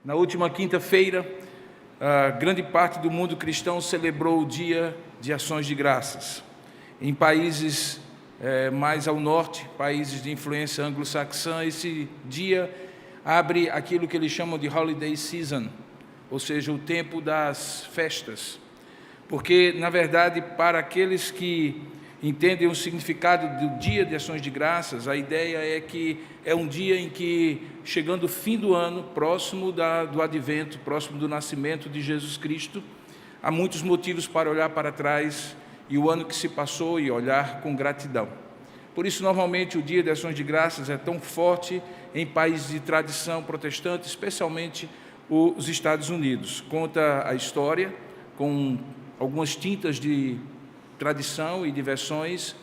Na última quinta-feira, a grande parte do mundo cristão celebrou o Dia de Ações de Graças. Em países mais ao norte, países de influência anglo-saxã, esse dia abre aquilo que eles chamam de holiday season, ou seja, o tempo das festas. Porque, na verdade, para aqueles que entendem o significado do Dia de Ações de Graças, a ideia é que é um dia em que, chegando o fim do ano, próximo do advento, próximo do nascimento de Jesus Cristo, há muitos motivos para olhar para trás e o ano que se passou e olhar com gratidão. Por isso, normalmente, o Dia de Ações de Graças é tão forte em países de tradição protestante, especialmente os Estados Unidos. Conta a história, com algumas tintas de tradição e diversões,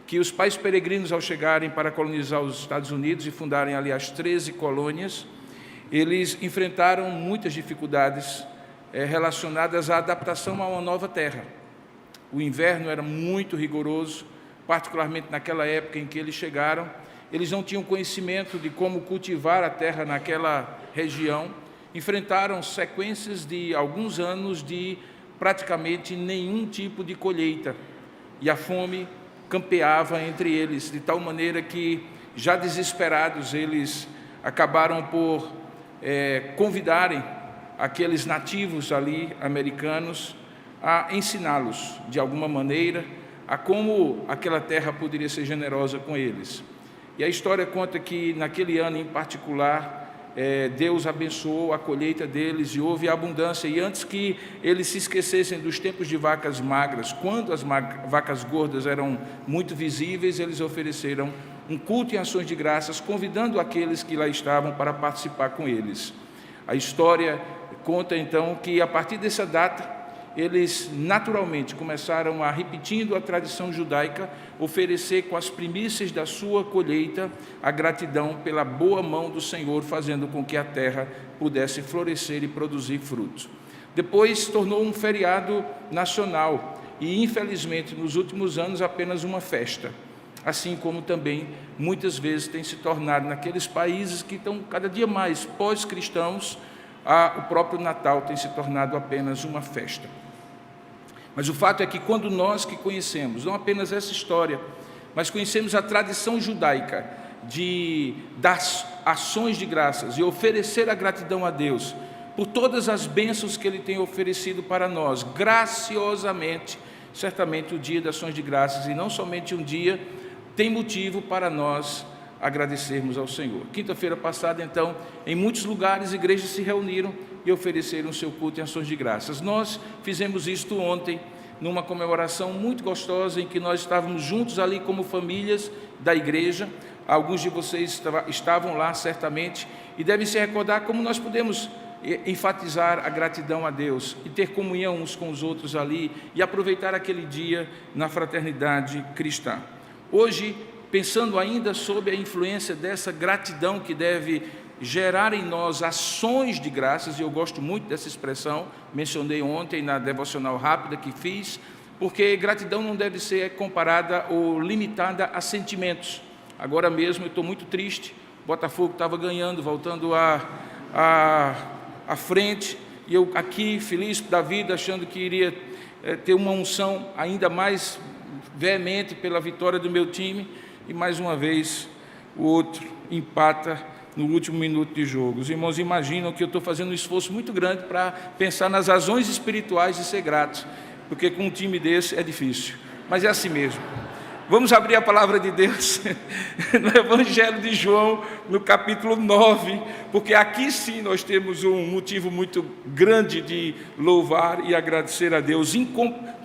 que os pais peregrinos, ao chegarem para colonizar os Estados Unidos e fundarem ali as 13 colônias, eles enfrentaram muitas dificuldades relacionadas à adaptação a uma nova terra. O inverno era muito rigoroso, particularmente naquela época em que eles chegaram. Eles não tinham conhecimento de como cultivar a terra naquela região, enfrentaram sequências de alguns anos de praticamente nenhum tipo de colheita, e a fome campeava entre eles, de tal maneira que, já desesperados, eles acabaram por convidarem aqueles nativos ali, americanos, a ensiná-los, de alguma maneira, a como aquela terra poderia ser generosa com eles. E a história conta que, naquele ano em particular, Deus abençoou a colheita deles e houve abundância, e antes que eles se esquecessem dos tempos de vacas magras, quando as vacas gordas eram muito visíveis, eles ofereceram um culto em ações de graças, convidando aqueles que lá estavam para participar com eles. A história conta então que, a partir dessa data, eles naturalmente começaram a, repetindo a tradição judaica, oferecer com as primícias da sua colheita a gratidão pela boa mão do Senhor, fazendo com que a terra pudesse florescer e produzir frutos. Depois tornou um feriado nacional e, infelizmente, nos últimos anos, apenas uma festa, assim como também muitas vezes tem se tornado naqueles países que estão cada dia mais pós-cristãos. O próprio Natal tem se tornado apenas uma festa. Mas o fato é que, quando nós que conhecemos, não apenas essa história, mas conhecemos a tradição judaica de dar ações de graças e oferecer a gratidão a Deus por todas as bênçãos que Ele tem oferecido para nós, graciosamente, certamente o Dia das Ações de Graças, e não somente um dia, tem motivo para nós agradecermos ao Senhor. Quinta-feira passada, então, em muitos lugares, igrejas se reuniram e ofereceram o seu culto em ações de graças. Nós fizemos isto ontem, numa comemoração muito gostosa, em que nós estávamos juntos ali como famílias da igreja. Alguns de vocês estavam lá, certamente, e devem se recordar como nós podemos enfatizar a gratidão a Deus e ter comunhão uns com os outros ali e aproveitar aquele dia na fraternidade cristã. Hoje, pensando ainda sobre a influência dessa gratidão que deve gerar em nós ações de graças, e eu gosto muito dessa expressão, mencionei ontem na devocional rápida que fiz, porque gratidão não deve ser comparada ou limitada a sentimentos. Agora mesmo eu estou muito triste, o Botafogo estava ganhando, voltando à frente, e eu aqui, feliz da vida, achando que iria ter uma unção ainda mais veemente pela vitória do meu time, e mais uma vez o outro empata no último minuto de jogo. Os irmãos imaginam que eu estou fazendo um esforço muito grande para pensar nas razões espirituais de ser grato, porque com um time desse é difícil, mas é assim mesmo. Vamos abrir a palavra de Deus no Evangelho de João, no capítulo 9, porque aqui sim nós temos um motivo muito grande de louvar e agradecer a Deus,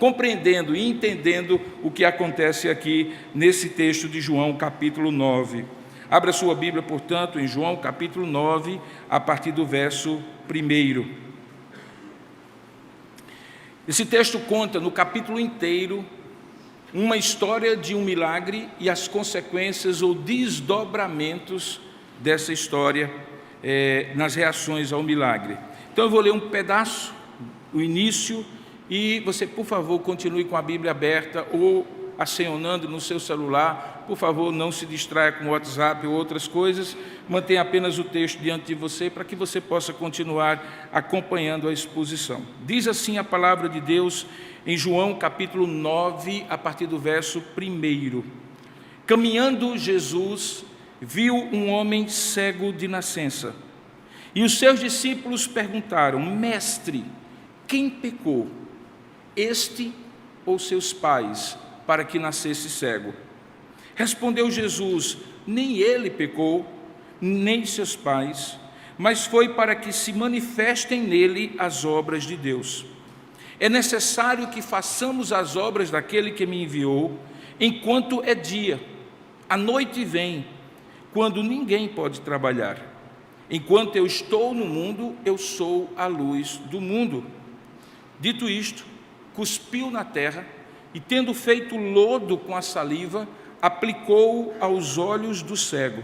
compreendendo e entendendo o que acontece aqui nesse texto de João, capítulo 9. Abra sua Bíblia, portanto, em João, capítulo 9, a partir do verso 1. Esse texto conta, no capítulo inteiro, uma história de um milagre e as consequências ou desdobramentos dessa história nas reações ao milagre. Então eu vou ler um pedaço, o início, e você, por favor, continue com a Bíblia aberta ou acionando no seu celular, por favor, não se distraia com o WhatsApp ou outras coisas, mantenha apenas o texto diante de você para que você possa continuar acompanhando a exposição. Diz assim a palavra de Deus em João capítulo 9, a partir do verso 1. Caminhando Jesus viu um homem cego de nascença, e os seus discípulos perguntaram: Mestre, quem pecou, este ou seus pais, para que nascesse cego? Respondeu Jesus: nem ele pecou, nem seus pais, mas foi para que se manifestem nele as obras de Deus. É necessário que façamos as obras daquele que me enviou, enquanto é dia. A noite vem, quando ninguém pode trabalhar. Enquanto eu estou no mundo, eu sou a luz do mundo. Dito isto, cuspiu na terra e, tendo feito lodo com a saliva, aplicou-o aos olhos do cego,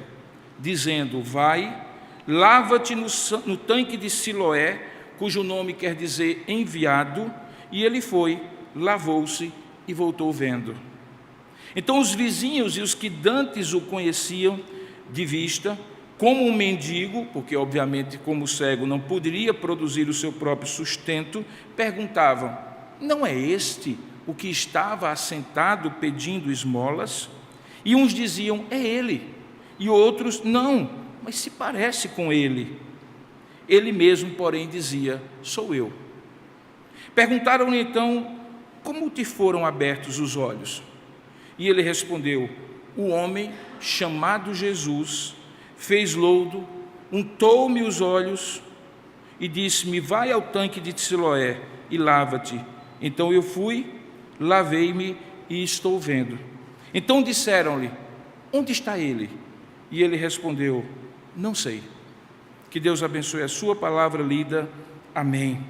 dizendo: vai, lava-te no tanque de Siloé, cujo nome quer dizer enviado, e ele foi, lavou-se e voltou vendo. Então os vizinhos e os que dantes o conheciam de vista, como um mendigo, porque obviamente como cego não poderia produzir o seu próprio sustento, perguntavam: não é este o que estava assentado pedindo esmolas? E uns diziam: é ele, e outros: não, mas se parece com ele. Ele mesmo, porém, dizia: sou eu. Perguntaram-lhe então: como te foram abertos os olhos? E ele respondeu: o homem chamado Jesus fez lodo, untou-me os olhos e disse-me: vai ao tanque de Siloé e lava-te. Então eu fui, lavei-me e estou vendo. Então disseram-lhe: onde está ele? E ele respondeu: não sei. Que Deus abençoe a sua palavra lida. Amém.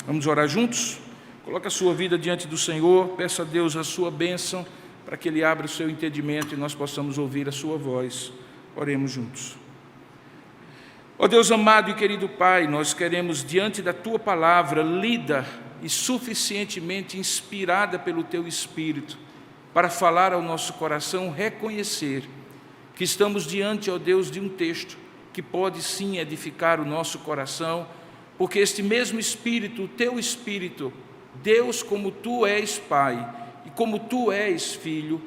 Vamos orar juntos? Coloque a sua vida diante do Senhor, peça a Deus a sua bênção, para que Ele abra o seu entendimento e nós possamos ouvir a sua voz. Oremos juntos. Ó Deus amado e querido Pai, nós queremos, diante da Tua palavra, lida e suficientemente inspirada pelo Teu Espírito, para falar ao nosso coração, reconhecer que estamos diante, ó Deus, de um texto que pode sim edificar o nosso coração, porque este mesmo Espírito, o Teu Espírito, Deus, como Tu és Pai e como Tu és Filho,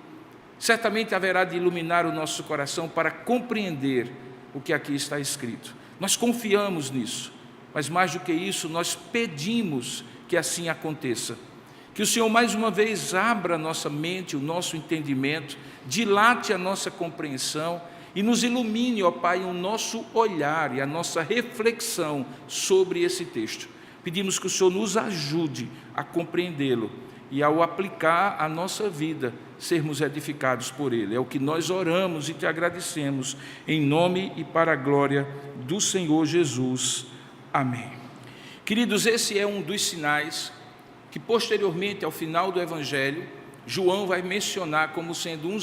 certamente haverá de iluminar o nosso coração para compreender o que aqui está escrito. Nós confiamos nisso, mas mais do que isso, nós pedimos que assim aconteça. Que o Senhor mais uma vez abra a nossa mente, o nosso entendimento, dilate a nossa compreensão e nos ilumine, ó Pai, o nosso olhar e a nossa reflexão sobre esse texto. Pedimos que o Senhor nos ajude a compreendê-lo e, ao aplicar a nossa vida, sermos edificados por Ele. É o que nós oramos e te agradecemos, em nome e para a glória do Senhor Jesus. Amém. Queridos, esse é um dos sinais que, posteriormente, ao final do Evangelho, João vai mencionar como sendo um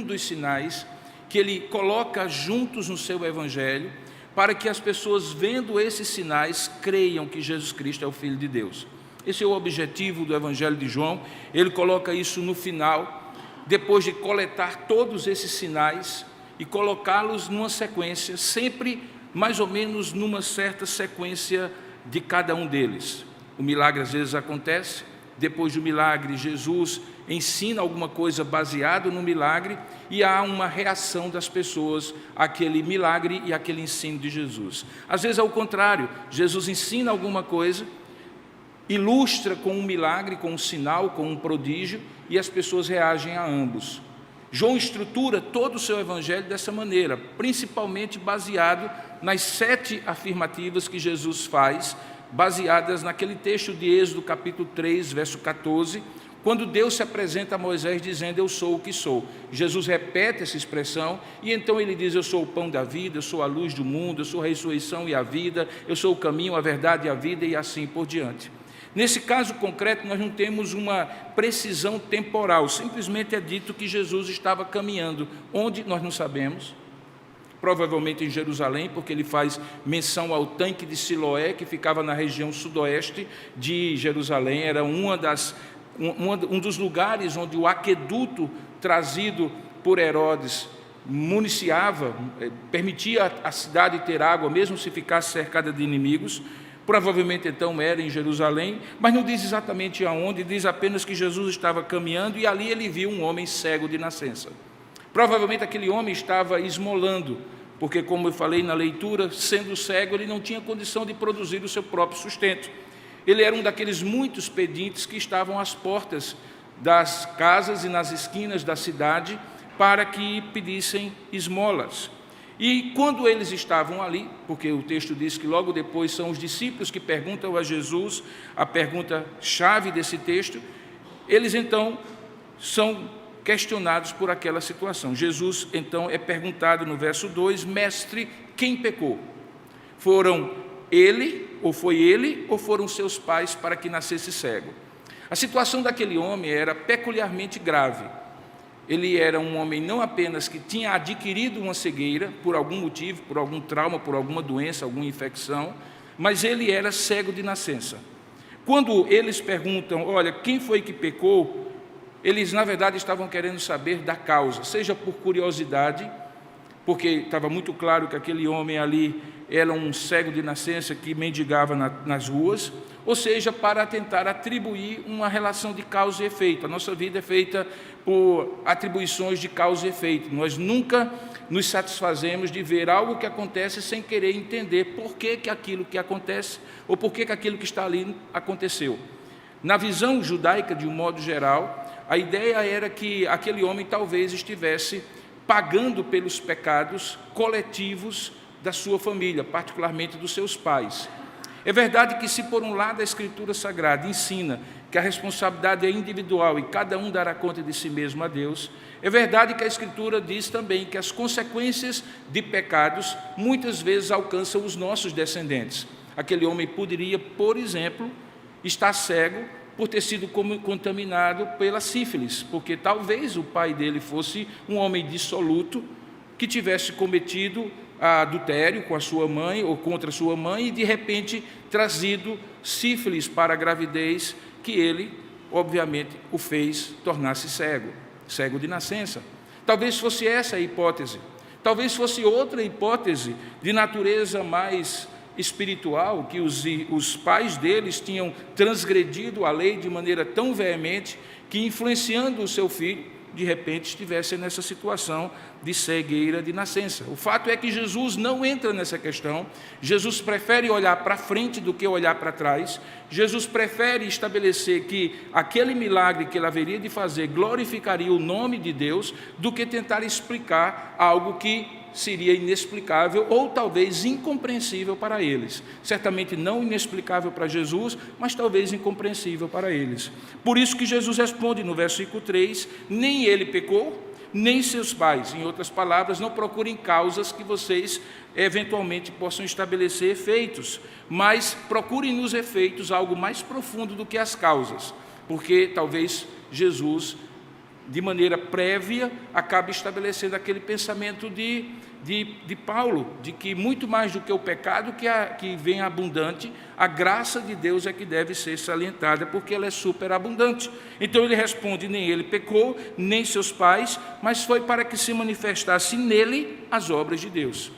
dos sinais que ele coloca juntos no seu Evangelho, para que as pessoas, vendo esses sinais, creiam que Jesus Cristo é o Filho de Deus. Esse é o objetivo do Evangelho de João. Ele coloca isso no final, depois de coletar todos esses sinais e colocá-los numa sequência, sempre mais ou menos numa certa sequência de cada um deles. O milagre às vezes acontece, depois do milagre Jesus ensina alguma coisa baseado no milagre e há uma reação das pessoas àquele milagre e àquele ensino de Jesus. Às vezes é o contrário, Jesus ensina alguma coisa, ilustra com um milagre, com um sinal, com um prodígio, e as pessoas reagem a ambos. João estrutura todo o seu evangelho dessa maneira, principalmente baseado nas 7 afirmativas que Jesus faz, baseadas naquele texto de Êxodo capítulo 3, verso 14, quando Deus se apresenta a Moisés dizendo: eu sou o que sou. Jesus repete essa expressão e então ele diz: eu sou o pão da vida, eu sou a luz do mundo, eu sou a ressurreição e a vida, eu sou o caminho, a verdade e a vida, e assim por diante. Nesse caso concreto, nós não temos uma precisão temporal, simplesmente é dito que Jesus estava caminhando. Onde? Nós não sabemos. Provavelmente em Jerusalém, porque ele faz menção ao tanque de Siloé, que ficava na região sudoeste de Jerusalém, era uma das um dos lugares onde o aqueduto trazido por Herodes municiava, permitia a cidade ter água, mesmo se ficasse cercada de inimigos. Provavelmente então era em Jerusalém, mas não diz exatamente aonde, diz apenas que Jesus estava caminhando e ali ele viu um homem cego de nascença. Provavelmente aquele homem estava esmolando, porque, como eu falei na leitura, sendo cego, ele não tinha condição de produzir o seu próprio sustento. Ele era um daqueles muitos pedintes que estavam às portas das casas e nas esquinas da cidade para que pedissem esmolas. E quando eles estavam ali, porque o texto diz que logo depois são os discípulos que perguntam a Jesus a pergunta-chave desse texto, eles então são questionados por aquela situação. Jesus então é perguntado no verso 2, mestre, quem pecou? Foram ele, ou foram seus pais para que nascesse cego? A situação daquele homem era peculiarmente grave. Ele era um homem não apenas que tinha adquirido uma cegueira por algum motivo, por algum trauma, por alguma doença, alguma infecção, mas ele era cego de nascença. Quando eles perguntam, olha, quem foi que pecou? Eles, na verdade, estavam querendo saber da causa, seja por curiosidade, porque estava muito claro que aquele homem ali era um cego de nascença que mendigava nas ruas, ou seja, para tentar atribuir uma relação de causa e efeito. A nossa vida é feita por atribuições de causa e efeito. Nós nunca nos satisfazemos de ver algo que acontece sem querer entender por que aquilo que acontece ou por que aquilo que está ali aconteceu. Na visão judaica, de um modo geral, a ideia era que aquele homem talvez estivesse pagando pelos pecados coletivos da sua família, particularmente dos seus pais. É verdade que se por um lado a Escritura Sagrada ensina que a responsabilidade é individual e cada um dará conta de si mesmo a Deus, é verdade que a Escritura diz também que as consequências de pecados muitas vezes alcançam os nossos descendentes. Aquele homem poderia, por exemplo, estar cego por ter sido contaminado pela sífilis, porque talvez o pai dele fosse um homem dissoluto que tivesse cometido adultério com a sua mãe ou contra a sua mãe e de repente trazido sífilis para a gravidez, que ele, obviamente, o fez tornar-se cego de nascença. Talvez fosse essa a hipótese. Talvez fosse outra hipótese de natureza mais espiritual, que os pais deles tinham transgredido a lei de maneira tão veemente que, influenciando o seu filho, de repente estivesse nessa situação de cegueira de nascença. O fato é que Jesus não entra nessa questão. Jesus prefere olhar para frente do que olhar para trás. Jesus prefere estabelecer que aquele milagre que ele haveria de fazer glorificaria o nome de Deus, do que tentar explicar algo que seria inexplicável ou talvez incompreensível para eles. Certamente não inexplicável para Jesus, mas talvez incompreensível para eles. Por isso que Jesus responde no versículo 3, nem ele pecou, nem seus pais. Em outras palavras, não procurem causas que vocês eventualmente possam estabelecer efeitos, mas procurem nos efeitos algo mais profundo do que as causas, porque talvez Jesus, de maneira prévia, acabe estabelecendo aquele pensamento de Paulo, de que muito mais do que o pecado que vem abundante, a graça de Deus é que deve ser salientada, porque ela é superabundante. Então ele responde, nem ele pecou, nem seus pais, mas foi para que se manifestasse nele as obras de Deus.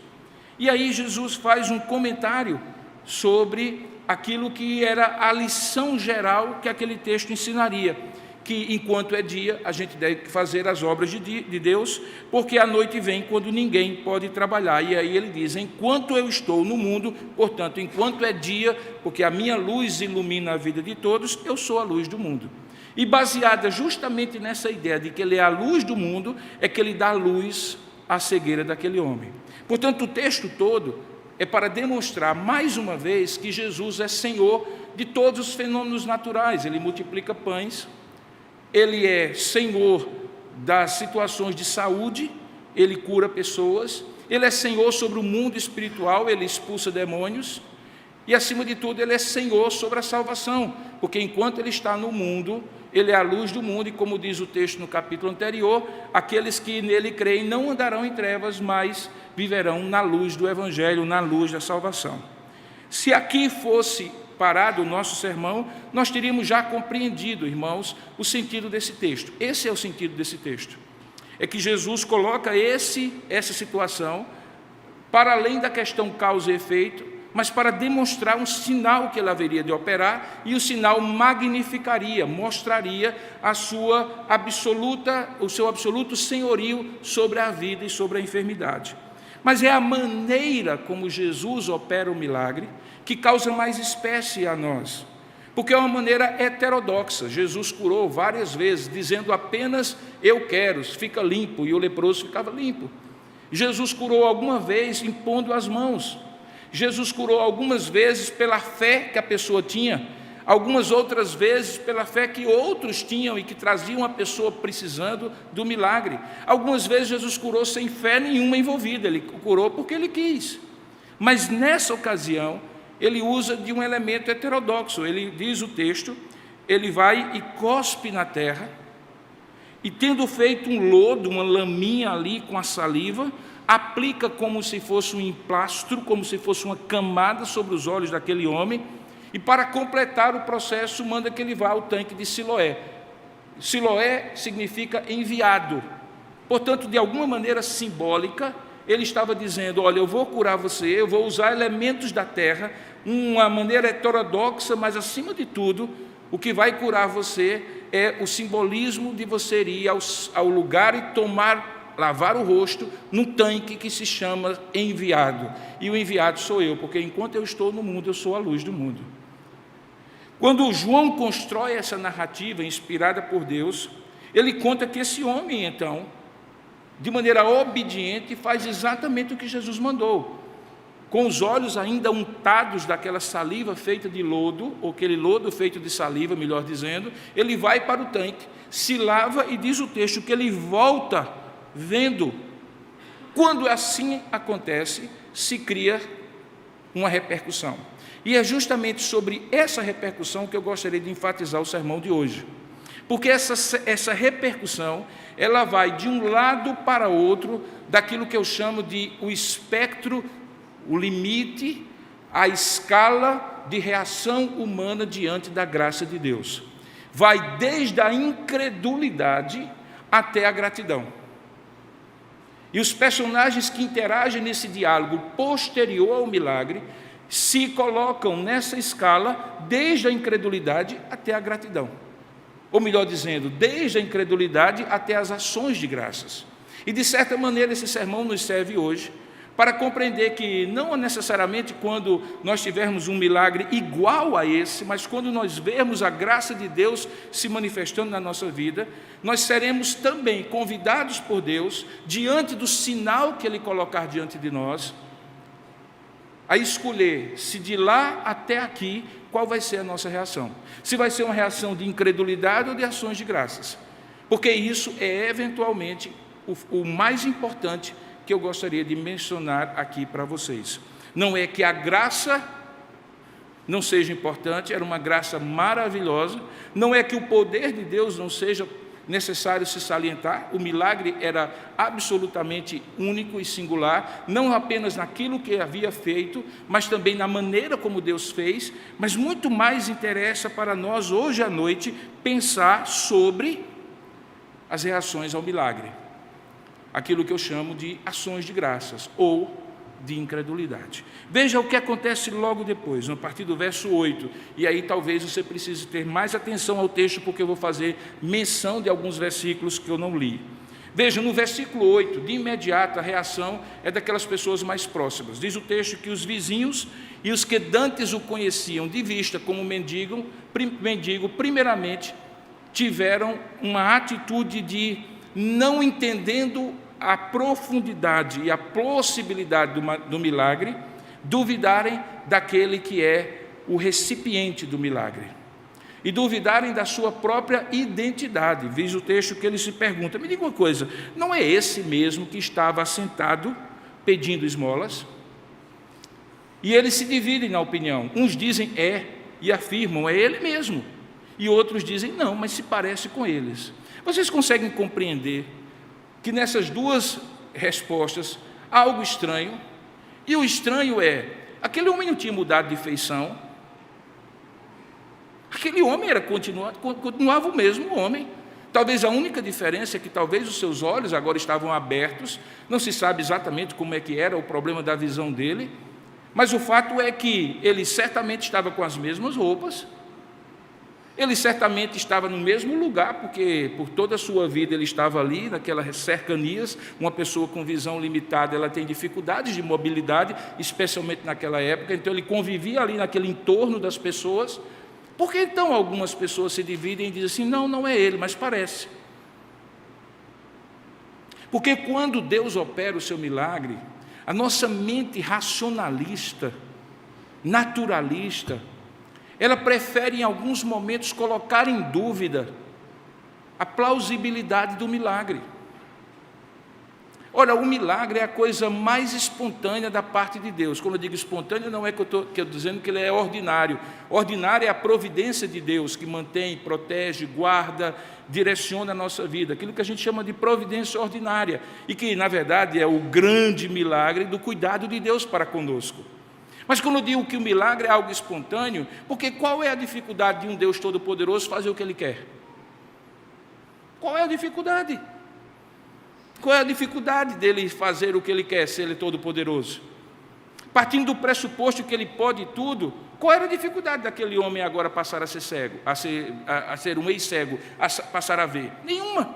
E aí Jesus faz um comentário sobre aquilo que era a lição geral que aquele texto ensinaria, que enquanto é dia, a gente deve fazer as obras de Deus, porque a noite vem quando ninguém pode trabalhar. E aí ele diz, enquanto eu estou no mundo, portanto, enquanto é dia, porque a minha luz ilumina a vida de todos, eu sou a luz do mundo. E baseada justamente nessa ideia de que ele é a luz do mundo, é que ele dá luz à cegueira daquele homem. Portanto, o texto todo é para demonstrar, mais uma vez, que Jesus é Senhor de todos os fenômenos naturais. Ele multiplica pães, ele é Senhor das situações de saúde, ele cura pessoas, ele é Senhor sobre o mundo espiritual, ele expulsa demônios, e acima de tudo ele é Senhor sobre a salvação, porque enquanto ele está no mundo, ele é a luz do mundo, e como diz o texto no capítulo anterior, aqueles que nele creem não andarão em trevas, mas viverão na luz do Evangelho, na luz da salvação. Se aqui fosse parado o nosso sermão, nós teríamos já compreendido, irmãos, o sentido desse texto. Esse é o sentido desse texto. É que Jesus coloca essa situação para além da questão causa e efeito, mas para demonstrar um sinal que ele haveria de operar, e o sinal magnificaria, mostraria o seu absoluto senhorio sobre a vida e sobre a enfermidade. Mas é a maneira como Jesus opera o milagre que causa mais espécie a nós, porque é uma maneira heterodoxa. Jesus curou várias vezes, dizendo apenas eu quero, fica limpo, e o leproso ficava limpo. Jesus curou alguma vez impondo as mãos. Jesus curou algumas vezes pela fé que a pessoa tinha, algumas outras vezes pela fé que outros tinham e que traziam a pessoa precisando do milagre. Algumas vezes Jesus curou sem fé nenhuma envolvida, ele curou porque ele quis. Mas nessa ocasião, ele usa de um elemento heterodoxo. Ele diz o texto, ele vai e cospe na terra, e tendo feito um lodo, uma laminha ali com a saliva, aplica como se fosse um emplastro, como se fosse uma camada sobre os olhos daquele homem, e para completar o processo, manda que ele vá ao tanque de Siloé. Siloé significa enviado. Portanto, de alguma maneira simbólica, ele estava dizendo, olha, eu vou curar você, eu vou usar elementos da terra, uma maneira heterodoxa, mas acima de tudo, o que vai curar você é o simbolismo de você ir ao lugar e lavar o rosto num tanque que se chama enviado. E o enviado sou eu, porque enquanto eu estou no mundo, eu sou a luz do mundo. Quando João constrói essa narrativa inspirada por Deus, ele conta que esse homem, então, de maneira obediente, faz exatamente o que Jesus mandou. Com os olhos ainda untados daquela saliva feita de lodo, ou aquele lodo feito de saliva, melhor dizendo, ele vai para o tanque, se lava e diz o texto que ele volta vendo. Quando assim acontece, se cria uma repercussão. E é justamente sobre essa repercussão que eu gostaria de enfatizar o sermão de hoje. Porque essa repercussão, ela vai de um lado para outro daquilo que eu chamo de o espectro, o limite, a escala de reação humana diante da graça de Deus. Vai desde a incredulidade até a gratidão. E os personagens que interagem nesse diálogo posterior ao milagre se colocam nessa escala desde a incredulidade até a gratidão. Ou melhor dizendo, desde a incredulidade até as ações de graças. E de certa maneira esse sermão nos serve hoje para compreender que não necessariamente quando nós tivermos um milagre igual a esse, mas quando nós vermos a graça de Deus se manifestando na nossa vida, nós seremos também convidados por Deus, diante do sinal que Ele colocar diante de nós, a escolher se de lá até aqui, qual vai ser a nossa reação. Se vai ser uma reação de incredulidade ou de ações de graças. Porque isso é eventualmente o mais importante que eu gostaria de mencionar aqui para vocês. Não é que a graça não seja importante, era uma graça maravilhosa, não é que o poder de Deus não seja necessário se salientar, o milagre era absolutamente único e singular, não apenas naquilo que havia feito, mas também na maneira como Deus fez, mas muito mais interessa para nós hoje à noite pensar sobre as reações ao milagre, aquilo que eu chamo de ações de graças ou de incredulidade. Veja o que acontece logo depois, a partir do verso 8, e aí talvez você precise ter mais atenção ao texto, porque eu vou fazer menção de alguns versículos que eu não li. Veja, no versículo 8, de imediato a reação é daquelas pessoas mais próximas. Diz o texto que os vizinhos e os que dantes o conheciam de vista como mendigo, primeiramente, tiveram uma atitude de não entendendo a profundidade e a possibilidade do milagre, duvidarem daquele que é o recipiente do milagre e duvidarem da sua própria identidade. Diz o texto que ele se pergunta, me diga uma coisa, não é esse mesmo que estava assentado pedindo esmolas? E eles se dividem na opinião, uns dizem é e afirmam, é ele mesmo, e outros dizem não, mas se parece com eles. Vocês conseguem compreender que nessas duas respostas há algo estranho? E o estranho é, aquele homem não tinha mudado de feição, Aquele homem continuava o mesmo homem. Talvez a única diferença é que talvez os seus olhos agora estavam abertos, não se sabe exatamente como é que era o problema da visão dele, mas o fato é que ele certamente estava com as mesmas roupas, ele certamente estava no mesmo lugar, porque por toda a sua vida ele estava ali, naquelas cercanias. Uma pessoa com visão limitada, ela tem dificuldades de mobilidade, especialmente naquela época, então ele convivia ali naquele entorno das pessoas. Por que então algumas pessoas se dividem e dizem assim, não, não é ele, mas parece? Porque quando Deus opera o seu milagre, a nossa mente racionalista, naturalista, ela prefere em alguns momentos colocar em dúvida a plausibilidade do milagre. Ora, o milagre é a coisa mais espontânea da parte de Deus. Quando eu digo espontâneo, não é que eu estou dizendo que ele é ordinário. Ordinário é a providência de Deus, que mantém, protege, guarda, direciona a nossa vida. Aquilo que a gente chama de providência ordinária. E que, na verdade, é o grande milagre do cuidado de Deus para conosco. Mas quando eu digo que o milagre é algo espontâneo, porque qual é a dificuldade de um Deus Todo-Poderoso fazer o que Ele quer? Qual é a dificuldade? Qual é a dificuldade dele fazer o que ele quer, se ele é todo-poderoso? Partindo do pressuposto que ele pode tudo, qual era a dificuldade daquele homem agora passar a ser cego, a ser um ex-cego, a passar a ver? Nenhuma.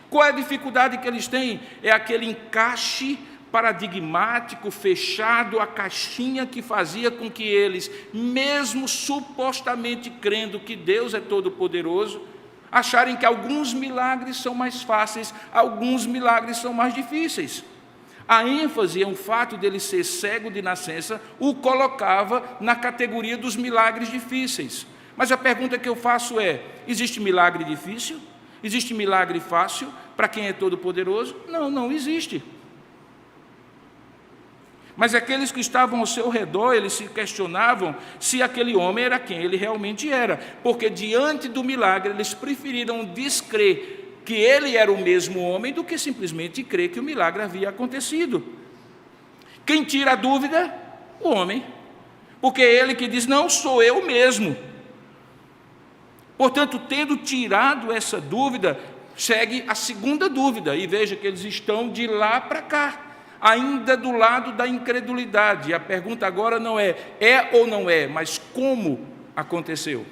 Qual é a dificuldade que eles têm? É aquele encaixe paradigmático, fechado, a caixinha que fazia com que eles, mesmo supostamente crendo que Deus é todo-poderoso, acharem que alguns milagres são mais fáceis, alguns milagres são mais difíceis. A ênfase é o fato dele ser cego de nascença, o colocava na categoria dos milagres difíceis. Mas a pergunta que eu faço é, existe milagre difícil? Existe milagre fácil para quem é todo-poderoso? Não, não existe. Mas aqueles que estavam ao seu redor, eles se questionavam se aquele homem era quem ele realmente era, porque diante do milagre eles preferiram descrer que ele era o mesmo homem do que simplesmente crer que o milagre havia acontecido. Quem tira a dúvida? O homem, porque é ele que diz, não, sou eu mesmo. Portanto, tendo tirado essa dúvida, segue a segunda dúvida, e veja que eles estão de lá para cá, ainda do lado da incredulidade. A pergunta agora não é ou não é, mas como aconteceu.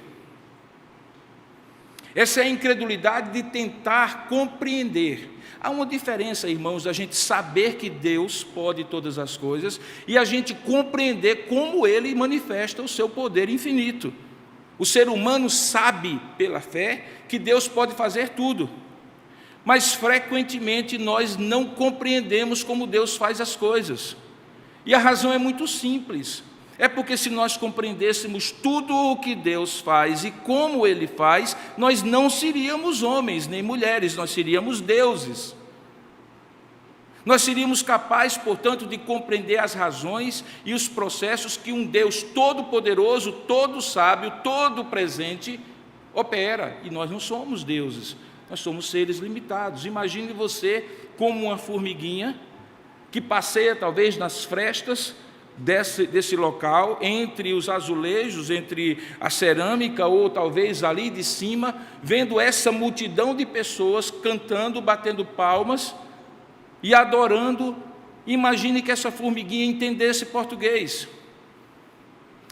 Essa é a incredulidade de tentar compreender. Há uma diferença, irmãos, da gente saber que Deus pode todas as coisas e a gente compreender como Ele manifesta o seu poder infinito. O ser humano sabe, pela fé, que Deus pode fazer tudo. Mas frequentemente nós não compreendemos como Deus faz as coisas. E a razão é muito simples. É porque se nós compreendêssemos tudo o que Deus faz e como Ele faz, nós não seríamos homens nem mulheres, nós seríamos deuses. Nós seríamos capazes, portanto, de compreender as razões e os processos que um Deus todo-poderoso, todo-sábio, todo-presente opera. E nós não somos deuses. Nós somos seres limitados. Imagine você como uma formiguinha que passeia talvez nas frestas desse local, entre os azulejos, entre a cerâmica ou talvez ali de cima, vendo essa multidão de pessoas cantando, batendo palmas e adorando. Imagine que essa formiguinha entendesse português.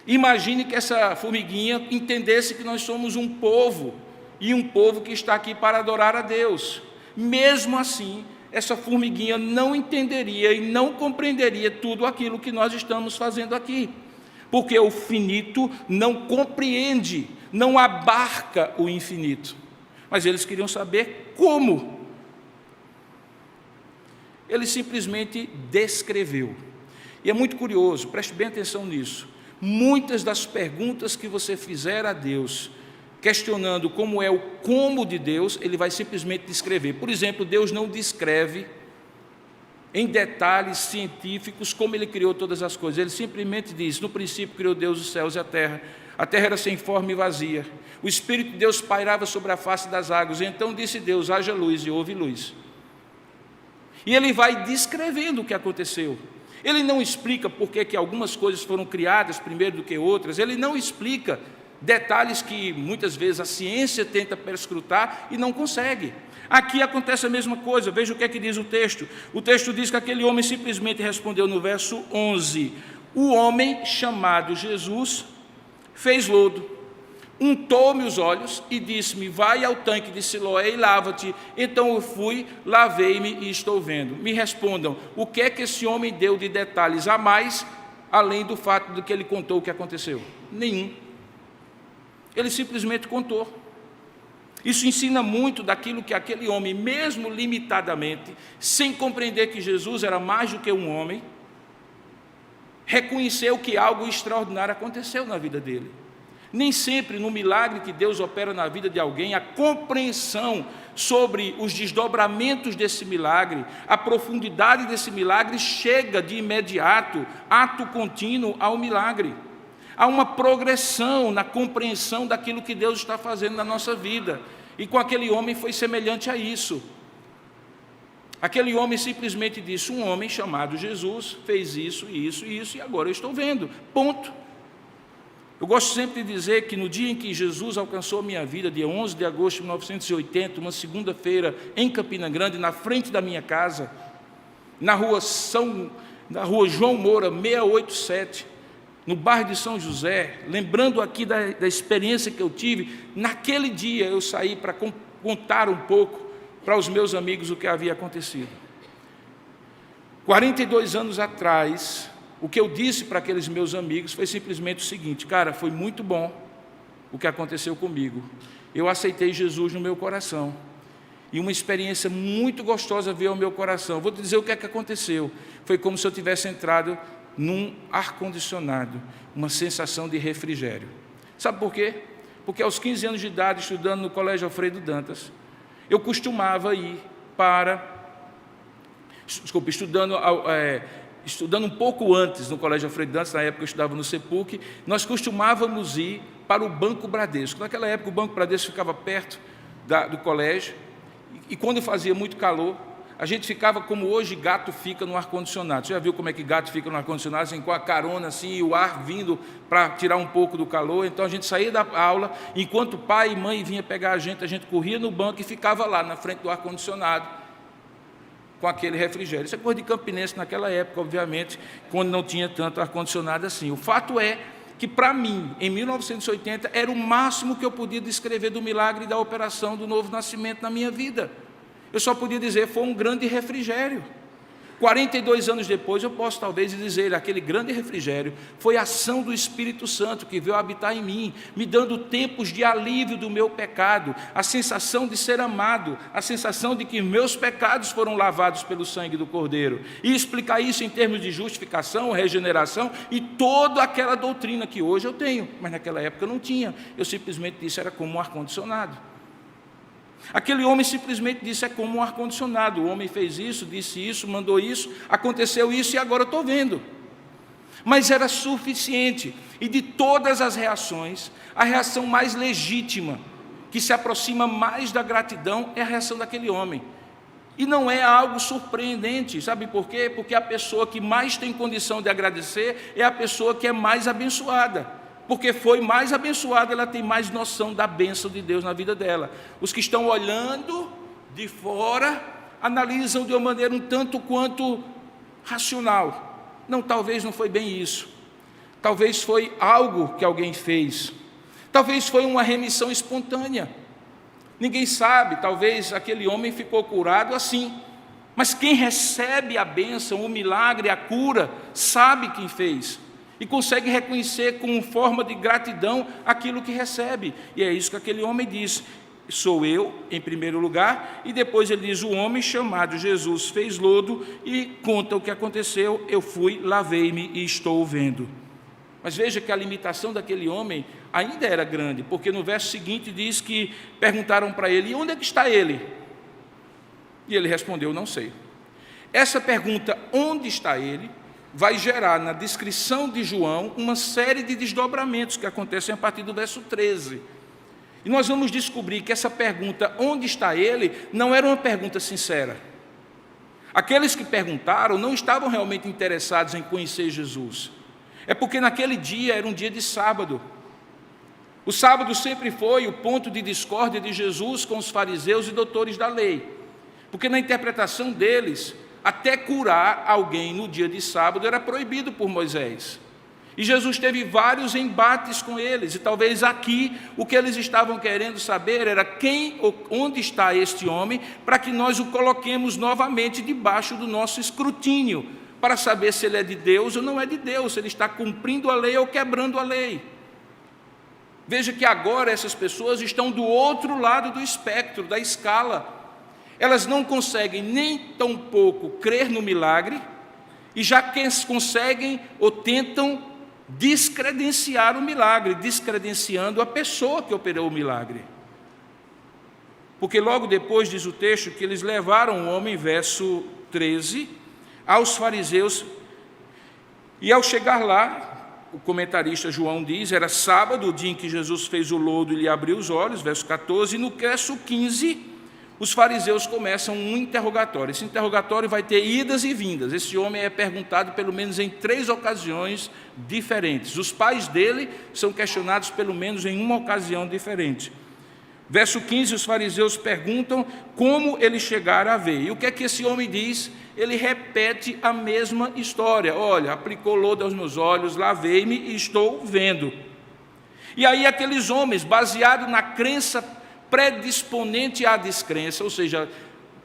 Imagine que essa formiguinha entendesse que nós somos um povo, e um povo que está aqui para adorar a Deus. Mesmo assim, essa formiguinha não entenderia e não compreenderia tudo aquilo que nós estamos fazendo aqui, porque o finito não compreende, não abarca o infinito. Mas eles queriam saber como. Ele simplesmente descreveu. E é muito curioso, preste bem atenção nisso. Muitas das perguntas que você fizer a Deus, questionando como é o como de Deus, ele vai simplesmente descrever. Por exemplo, Deus não descreve em detalhes científicos como Ele criou todas as coisas. Ele simplesmente diz, no princípio criou Deus os céus e a terra era sem forma e vazia. O Espírito de Deus pairava sobre a face das águas, e então disse Deus, haja luz, e houve luz. E ele vai descrevendo o que aconteceu. Ele não explica por que algumas coisas foram criadas primeiro do que outras, ele não explica detalhes que muitas vezes a ciência tenta perscrutar e não consegue. Aqui acontece a mesma coisa, veja o que é que diz o texto. O texto diz que aquele homem simplesmente respondeu no verso 11: o homem chamado Jesus fez lodo, untou-me os olhos e disse-me: vai ao tanque de Siloé e lava-te. Então eu fui, lavei-me e estou vendo. Me respondam, o que é que esse homem deu de detalhes a mais, além do fato de que ele contou o que aconteceu? Nenhum. Ele simplesmente contou. Isso ensina muito daquilo que aquele homem, mesmo limitadamente, sem compreender que Jesus era mais do que um homem, reconheceu que algo extraordinário aconteceu na vida dele. Nem sempre no milagre que Deus opera na vida de alguém, a compreensão sobre os desdobramentos desse milagre, a profundidade desse milagre chega de imediato, ato contínuo ao milagre. Há uma progressão na compreensão daquilo que Deus está fazendo na nossa vida. E com aquele homem foi semelhante a isso. Aquele homem simplesmente disse: um homem chamado Jesus fez isso, isso e isso, e agora eu estou vendo. Ponto. Eu gosto sempre de dizer que no dia em que Jesus alcançou a minha vida, dia 11 de agosto de 1980, uma segunda-feira, em Campina Grande, na frente da minha casa, na rua João Moura, 687, no bairro de São José, lembrando aqui da experiência que eu tive, naquele dia eu saí para contar um pouco para os meus amigos o que havia acontecido. 42 anos atrás, o que eu disse para aqueles meus amigos foi simplesmente o seguinte: cara, foi muito bom o que aconteceu comigo. Eu aceitei Jesus no meu coração. E uma experiência muito gostosa veio ao meu coração. Vou te dizer o que é que aconteceu. Foi como se eu tivesse entrado num ar-condicionado, uma sensação de refrigério. Sabe por quê? Porque aos 15 anos de idade, estudando no Colégio Alfredo Dantas, eu costumava ir estudando um pouco antes no Colégio Alfredo Dantas, na época eu estudava no CEPUC, nós costumávamos ir para o Banco Bradesco. Naquela época o Banco Bradesco ficava perto do colégio, e quando fazia muito calor, a gente ficava como hoje gato fica no ar-condicionado. Você já viu como é que gato fica no ar-condicionado? Assim, com a carona assim, e o ar vindo para tirar um pouco do calor. Então a gente saía da aula, enquanto pai e mãe vinha pegar a gente corria no banco e ficava lá na frente do ar-condicionado, com aquele refrigério. Isso é coisa de campinense naquela época, obviamente, quando não tinha tanto ar-condicionado assim. O fato é que, para mim, em 1980, era o máximo que eu podia descrever do milagre da operação do novo nascimento na minha vida. Eu só podia dizer, foi um grande refrigério. 42 anos depois, eu posso talvez dizer, aquele grande refrigério foi a ação do Espírito Santo que veio habitar em mim, me dando tempos de alívio do meu pecado, a sensação de ser amado, a sensação de que meus pecados foram lavados pelo sangue do Cordeiro, e explicar isso em termos de justificação, regeneração e toda aquela doutrina que hoje eu tenho, mas naquela época eu não tinha. Eu simplesmente disse, era como um ar-condicionado. Aquele homem simplesmente disse, é como um ar-condicionado. O homem fez isso, disse isso, mandou isso, aconteceu isso e agora eu estou vendo. Mas era suficiente. E de todas as reações, a reação mais legítima, que se aproxima mais da gratidão, é a reação daquele homem. E não é algo surpreendente, sabe por quê? Porque a pessoa que mais tem condição de agradecer é a pessoa que é mais abençoada. Porque foi mais abençoada, ela tem mais noção da bênção de Deus na vida dela. Os que estão olhando de fora, analisam de uma maneira um tanto quanto racional. Não, talvez não foi bem isso. Talvez foi algo que alguém fez. Talvez foi uma remissão espontânea. Ninguém sabe, talvez aquele homem ficou curado assim. Mas quem recebe a bênção, o milagre, a cura, sabe quem fez. E consegue reconhecer com forma de gratidão aquilo que recebe. E é isso que aquele homem diz. Sou eu, em primeiro lugar, e depois ele diz, o homem chamado Jesus fez lodo e conta o que aconteceu, eu fui, lavei-me e estou vendo. Mas veja que a limitação daquele homem ainda era grande, porque no verso seguinte diz que perguntaram para ele, e onde é que está ele? E ele respondeu, não sei. Essa pergunta, onde está ele, vai gerar na descrição de João uma série de desdobramentos que acontecem a partir do verso 13. E nós vamos descobrir que essa pergunta, onde está ele, não era uma pergunta sincera. Aqueles que perguntaram não estavam realmente interessados em conhecer Jesus. É porque naquele dia era um dia de sábado. O sábado sempre foi o ponto de discórdia de Jesus com os fariseus e doutores da lei, porque na interpretação deles, até curar alguém no dia de sábado era proibido por Moisés. E Jesus teve vários embates com eles, e talvez aqui o que eles estavam querendo saber era onde está este homem, para que nós o coloquemos novamente debaixo do nosso escrutínio, para saber se ele é de Deus ou não é de Deus, se ele está cumprindo a lei ou quebrando a lei. Veja que agora essas pessoas estão do outro lado do espectro, da escala. Elas não conseguem nem tampouco crer no milagre, e já conseguem ou tentam descredenciar o milagre, descredenciando a pessoa que operou o milagre. Porque logo depois diz o texto que eles levaram o homem, verso 13, aos fariseus, e ao chegar lá, o comentarista João diz, era sábado, o dia em que Jesus fez o lodo e lhe abriu os olhos, verso 14, e no verso 15, os fariseus começam um interrogatório. Esse interrogatório vai ter idas e vindas. Esse homem é perguntado pelo menos em 3 ocasiões diferentes. Os pais dele são questionados pelo menos em uma ocasião diferente. Verso 15, os fariseus perguntam como ele chegara a ver. E o que é que esse homem diz? Ele repete a mesma história. Olha, aplicou lodo aos meus olhos, lavei-me e estou vendo. E aí aqueles homens, baseados na crença predisponente à descrença, ou seja,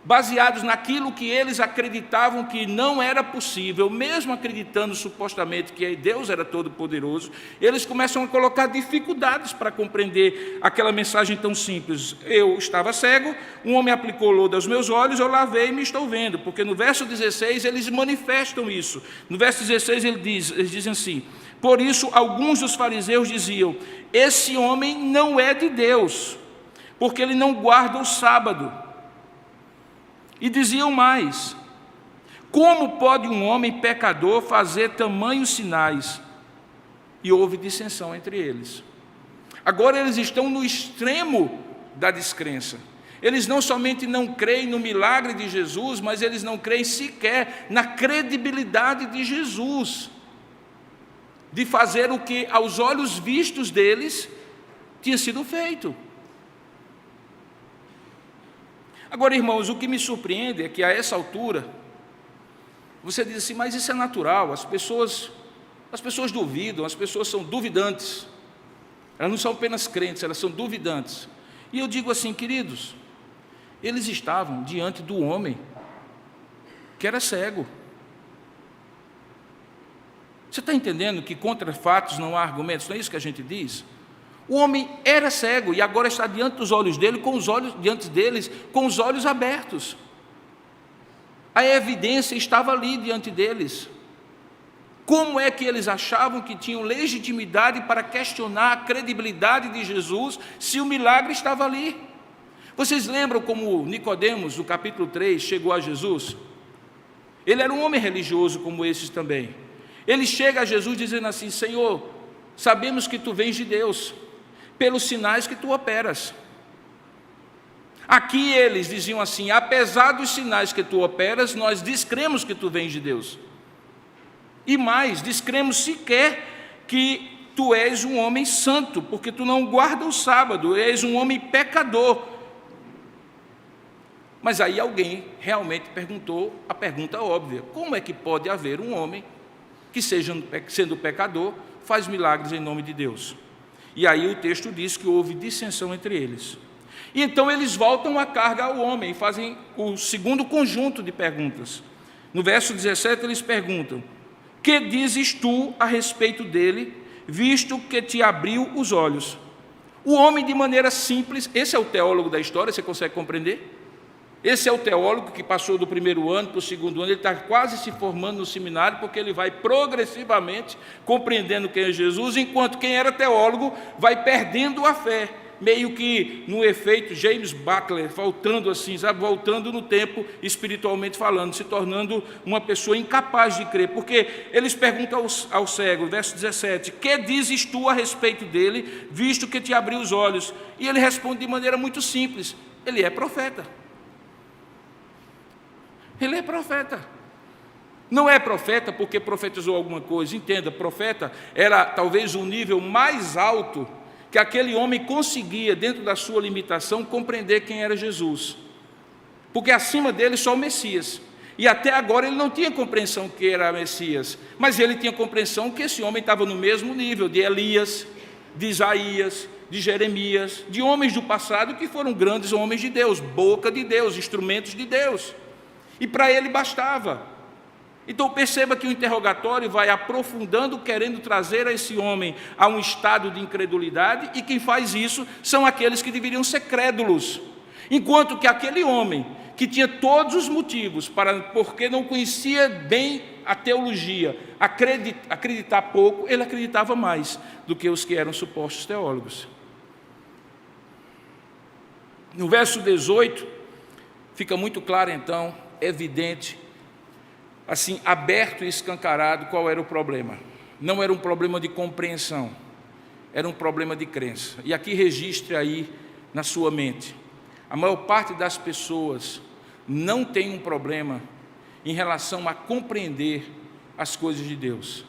baseados naquilo que eles acreditavam que não era possível, mesmo acreditando supostamente que Deus era todo-poderoso, eles começam a colocar dificuldades para compreender aquela mensagem tão simples. Eu estava cego, um homem aplicou lodo aos meus olhos, eu lavei-me e estou vendo, porque no verso 16 eles manifestam isso. No verso 16 eles dizem assim: por isso alguns dos fariseus diziam, esse homem não é de Deus, porque ele não guarda o sábado. E diziam mais: como pode um homem pecador fazer tamanhos sinais? E houve dissensão entre eles. Agora eles estão no extremo da descrença. Eles não somente não creem no milagre de Jesus, mas eles não creem sequer na credibilidade de Jesus, de fazer o que aos olhos vistos deles tinha sido feito. Agora, irmãos, o que me surpreende é que a essa altura, você diz assim, mas isso é natural, as pessoas duvidam, as pessoas são duvidantes, elas não são apenas crentes, elas são duvidantes. E eu digo assim, queridos, eles estavam diante do homem que era cego. Você está entendendo que contra fatos não há argumentos? Não é isso que a gente diz? O homem era cego e agora está diante dos olhos dele, diante deles, com os olhos abertos. A evidência estava ali diante deles. Como é que eles achavam que tinham legitimidade para questionar a credibilidade de Jesus se o milagre estava ali? Vocês lembram como Nicodemos, no capítulo 3, chegou a Jesus? Ele era um homem religioso como esses também. Ele chega a Jesus dizendo assim, Senhor, sabemos que tu vens de Deus, pelos sinais que tu operas. Aqui eles diziam assim, apesar dos sinais que tu operas, nós descremos que tu vens de Deus. E mais, descremos sequer que tu és um homem santo, porque tu não guarda o sábado, és um homem pecador. Mas aí alguém realmente perguntou a pergunta óbvia, como é que pode haver um homem que, sendo pecador, faz milagres em nome de Deus? E aí o texto diz que houve dissensão entre eles. E então eles voltam a carga ao homem e fazem o segundo conjunto de perguntas. No verso 17 eles perguntam, que dizes tu a respeito dele, visto que te abriu os olhos? O homem, de maneira simples, esse é o teólogo da história, você consegue compreender? Esse é o teólogo que passou do primeiro ano para o segundo ano, ele está quase se formando no seminário, porque ele vai progressivamente compreendendo quem é Jesus, enquanto quem era teólogo vai perdendo a fé, meio que no efeito James Butler, voltando assim, sabe, voltando no tempo espiritualmente falando, se tornando uma pessoa incapaz de crer, porque eles perguntam ao cego, verso 17, que dizes tu a respeito dele, visto que te abriu os olhos? E ele responde de maneira muito simples, ele é profeta. Ele é profeta. Não é profeta porque profetizou alguma coisa. Entenda, profeta era talvez o nível mais alto que aquele homem conseguia, dentro da sua limitação, compreender quem era Jesus. Porque acima dele só o Messias. E até agora ele não tinha compreensão que era Messias, mas ele tinha compreensão que esse homem estava no mesmo nível de Elias, de Isaías, de Jeremias, de homens do passado que foram grandes homens de Deus, boca de Deus, instrumentos de Deus. E para ele bastava. Então perceba que o interrogatório vai aprofundando, querendo trazer a esse homem a um estado de incredulidade, e quem faz isso são aqueles que deveriam ser crédulos. Enquanto que aquele homem que tinha todos os motivos porque não conhecia bem a teologia, acreditar pouco, ele acreditava mais do que os que eram supostos teólogos. No verso 18, fica muito claro então, evidente, assim, aberto e escancarado qual era o problema. Não era um problema de compreensão, era um problema de crença. E aqui registre aí na sua mente. A maior parte das pessoas não tem um problema em relação a compreender as coisas de Deus.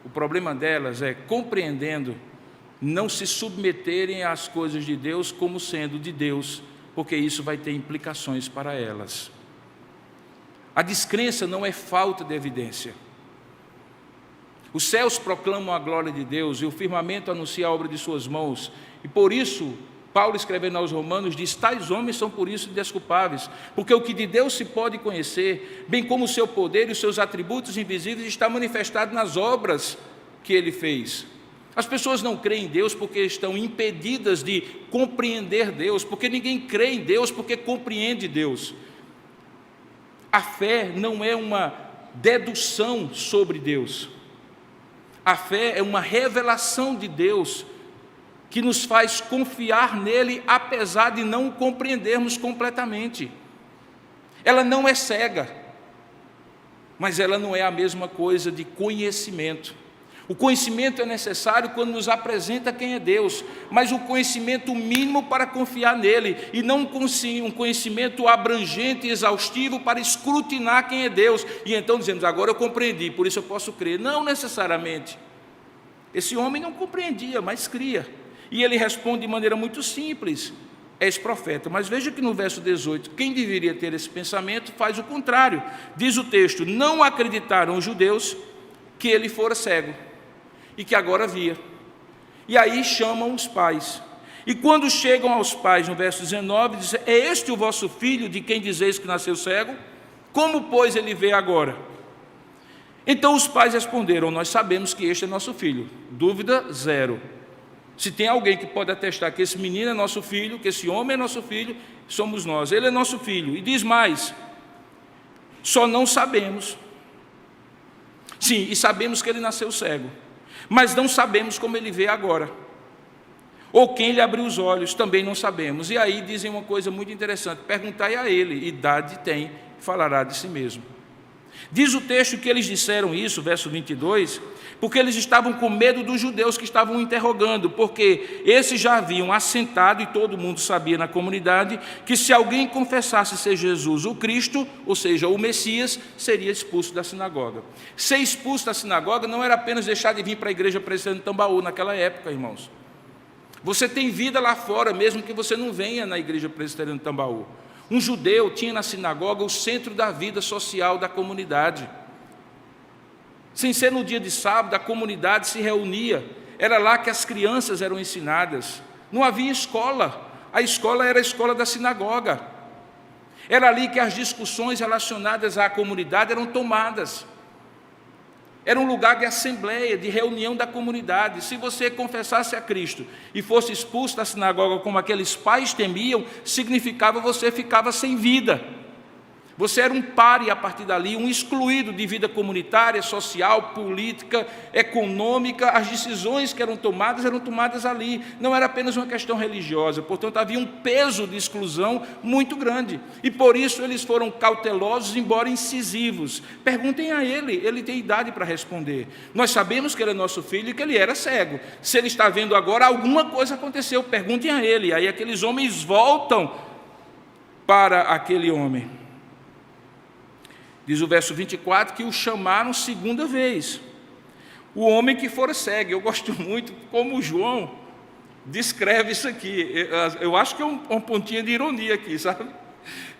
O problema delas é, compreendendo, não se submeterem às coisas de Deus como sendo de Deus, porque isso vai ter implicações para elas. A descrença não é falta de evidência. Os céus proclamam a glória de Deus e o firmamento anuncia a obra de suas mãos, e por isso Paulo, escrevendo aos Romanos, diz: tais homens são por isso desculpáveis, porque o que de Deus se pode conhecer, bem como o seu poder e os seus atributos invisíveis, está manifestado nas obras que ele fez. As pessoas não creem em Deus porque estão impedidas de compreender Deus, porque ninguém crê em Deus porque compreende Deus. A fé não é uma dedução sobre Deus. A fé é uma revelação de Deus que nos faz confiar nele, apesar de não o compreendermos completamente. Ela não é cega, mas ela não é a mesma coisa de conhecimento. O conhecimento é necessário quando nos apresenta quem é Deus, mas o conhecimento mínimo para confiar nele, e não um conhecimento abrangente e exaustivo para escrutinar quem é Deus, e então dizemos: agora eu compreendi, por isso eu posso crer. Não necessariamente. Esse homem não compreendia, mas cria. E ele responde de maneira muito simples: és profeta. Mas veja que no verso 18, quem deveria ter esse pensamento faz o contrário. Diz o texto: não acreditaram os judeus que ele fora cego e que agora via. E aí chamam os pais. E quando chegam aos pais, no verso 19, diz: é este o vosso filho, de quem dizeis que nasceu cego? Como, pois, ele vê agora? Então os pais responderam: nós sabemos que este é nosso filho. Dúvida zero. Se tem alguém que pode atestar que esse menino é nosso filho, que esse homem é nosso filho, somos nós. Ele é nosso filho. E diz mais: só não sabemos. Sim, e sabemos que ele nasceu cego, mas não sabemos como ele vê agora, ou quem lhe abriu os olhos, também não sabemos. E aí dizem uma coisa muito interessante: perguntai a ele, idade tem, falará de si mesmo. Diz o texto que eles disseram isso, verso 22, porque eles estavam com medo dos judeus que estavam interrogando, porque esses já haviam assentado, e todo mundo sabia na comunidade, que se alguém confessasse ser Jesus o Cristo, ou seja, o Messias, seria expulso da sinagoga. Ser expulso da sinagoga não era apenas deixar de vir para a igreja presbiteriana de Tambaú naquela época, irmãos. Você tem vida lá fora, mesmo que você não venha na igreja presbiteriana de Tambaú. Um judeu tinha na sinagoga o centro da vida social da comunidade. Sem ser no dia de sábado, a comunidade se reunia. Era lá que as crianças eram ensinadas. Não havia escola. A escola era a escola da sinagoga. Era ali que as discussões relacionadas à comunidade eram tomadas. Era um lugar de assembleia, de reunião da comunidade. Se você confessasse a Cristo e fosse expulso da sinagoga como aqueles pais temiam, significava que você ficava sem vida. Você era um pária a partir dali, um excluído de vida comunitária, social, política, econômica. As decisões que eram tomadas ali. Não era apenas uma questão religiosa. Portanto, havia um peso de exclusão muito grande. E por isso eles foram cautelosos, embora incisivos. Perguntem a ele tem idade para responder. Nós sabemos que ele é nosso filho e que ele era cego. Se ele está vendo agora, alguma coisa aconteceu. Perguntem a ele. Aí aqueles homens voltam para aquele homem. Diz o verso 24 que o chamaram segunda vez. O homem que fora cego. Eu gosto muito como João descreve isso aqui. Eu acho que é um pontinho de ironia aqui, sabe?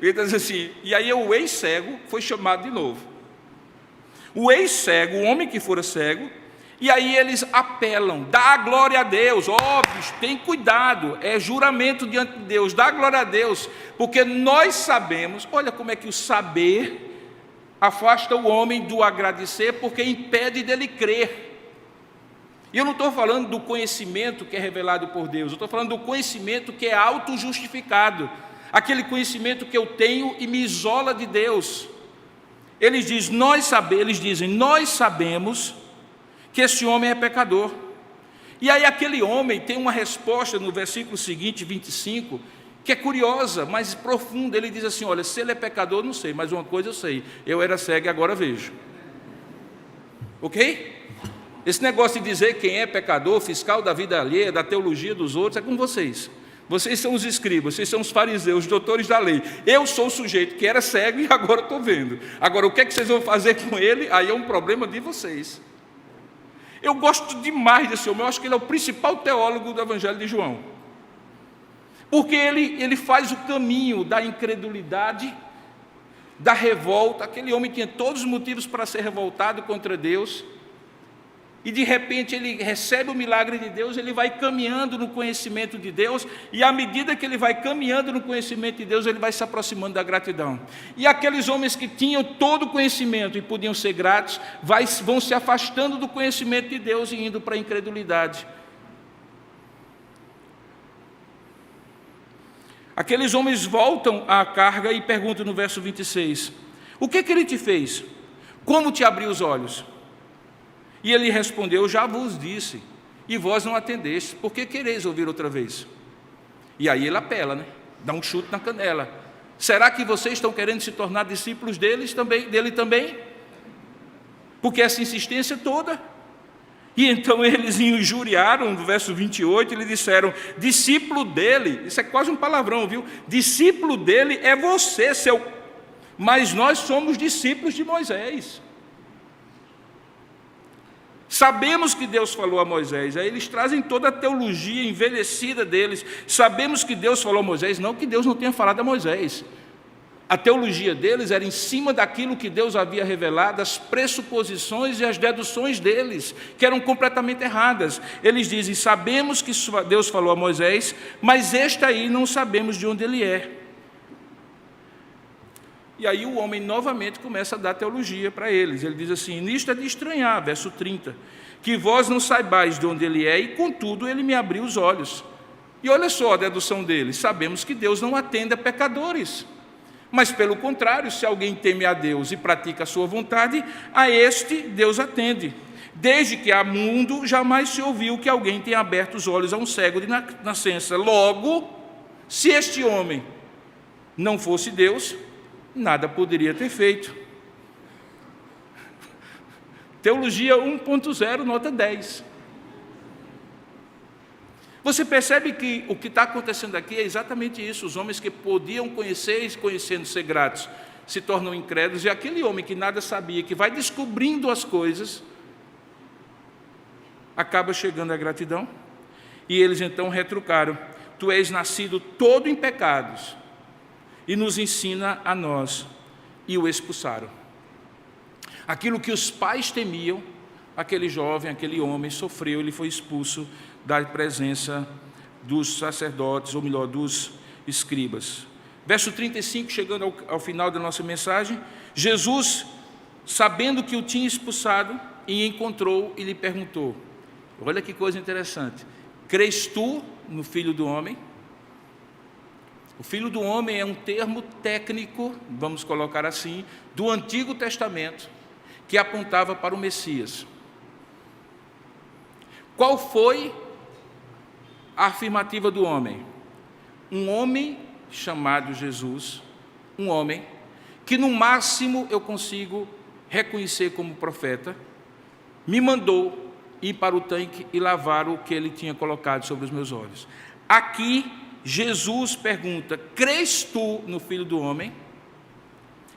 Ele diz assim, e aí o ex-cego foi chamado de novo. O ex-cego, o homem que fora cego, e aí eles apelam, dá glória a Deus, óbvio, tem cuidado, é juramento diante de Deus, dá glória a Deus, porque nós sabemos, olha como é que o saber afasta o homem do agradecer, porque impede dele crer. E eu não estou falando do conhecimento que é revelado por Deus, eu estou falando do conhecimento que é auto-justificado, aquele conhecimento que eu tenho e me isola de Deus. Eles dizem, nós sabemos que esse homem é pecador. E aí aquele homem tem uma resposta no versículo seguinte, 25, que é curiosa, mas profunda. Ele diz assim, olha, se ele é pecador, eu não sei, mas uma coisa eu sei, eu era cego e agora vejo. Ok? Esse negócio de dizer quem é pecador, fiscal da vida alheia, da teologia dos outros, é com vocês. Vocês são os escribas, vocês são os fariseus, os doutores da lei. Eu sou o sujeito que era cego e agora estou vendo. Agora, o que é que vocês vão fazer com ele? Aí é um problema de vocês. Eu gosto demais desse homem, eu acho que ele é o principal teólogo do Evangelho de João. Porque ele faz o caminho da incredulidade, da revolta. Aquele homem tinha todos os motivos para ser revoltado contra Deus. E de repente ele recebe o milagre de Deus, ele vai caminhando no conhecimento de Deus, e à medida que ele vai caminhando no conhecimento de Deus, ele vai se aproximando da gratidão. E aqueles homens que tinham todo o conhecimento e podiam ser gratos, vão se afastando do conhecimento de Deus e indo para a incredulidade. Aqueles homens voltam à carga e perguntam no verso 26, o que ele te fez? Como te abriu os olhos? E ele respondeu, já vos disse, e vós não atendeste, por que quereis ouvir outra vez? E aí ele apela, né? Dá um chute na canela. Será que vocês estão querendo se tornar discípulos dele também? Porque essa insistência toda. E então eles injuriaram, no verso 28, eles disseram, discípulo dele, isso é quase um palavrão, viu? Discípulo dele é você, mas nós somos discípulos de Moisés. Sabemos que Deus falou a Moisés, aí eles trazem toda a teologia envelhecida deles. Sabemos que Deus falou a Moisés, não que Deus não tenha falado a Moisés. A teologia deles era em cima daquilo que Deus havia revelado, as pressuposições e as deduções deles, que eram completamente erradas. Eles dizem, sabemos que Deus falou a Moisés, mas este aí não sabemos de onde ele é. E aí o homem novamente começa a dar teologia para eles. Ele diz assim, nisto é de estranhar, verso 30, que vós não saibais de onde ele é, e contudo ele me abriu os olhos. E olha só a dedução deles, sabemos que Deus não atende a pecadores, mas pelo contrário, se alguém teme a Deus e pratica a sua vontade, a este Deus atende. Desde que há mundo, jamais se ouviu que alguém tenha aberto os olhos a um cego de nascença. Logo, se este homem não fosse Deus, nada poderia ter feito. Teologia 1.0, nota 10. Você percebe que o que está acontecendo aqui é exatamente isso. Os homens que podiam conhecer e conhecendo ser gratos, se tornam incrédulos, e aquele homem que nada sabia, que vai descobrindo as coisas, acaba chegando à gratidão. E eles então retrucaram, tu és nascido todo em pecados, e nos ensina a nós, e o expulsaram. Aquilo que os pais temiam, aquele jovem, aquele homem sofreu, ele foi expulso da presença dos sacerdotes, ou melhor, dos escribas. Verso 35, chegando ao final da nossa mensagem, Jesus, sabendo que o tinha expulsado, e encontrou e lhe perguntou, olha que coisa interessante, crês tu no Filho do Homem? O Filho do Homem é um termo técnico, vamos colocar assim, do Antigo Testamento, que apontava para o Messias. Qual foi a afirmativa do homem? Um homem chamado Jesus, um homem que no máximo eu consigo reconhecer como profeta, me mandou ir para o tanque e lavar o que ele tinha colocado sobre os meus olhos. Aqui, Jesus pergunta, crês tu no Filho do Homem?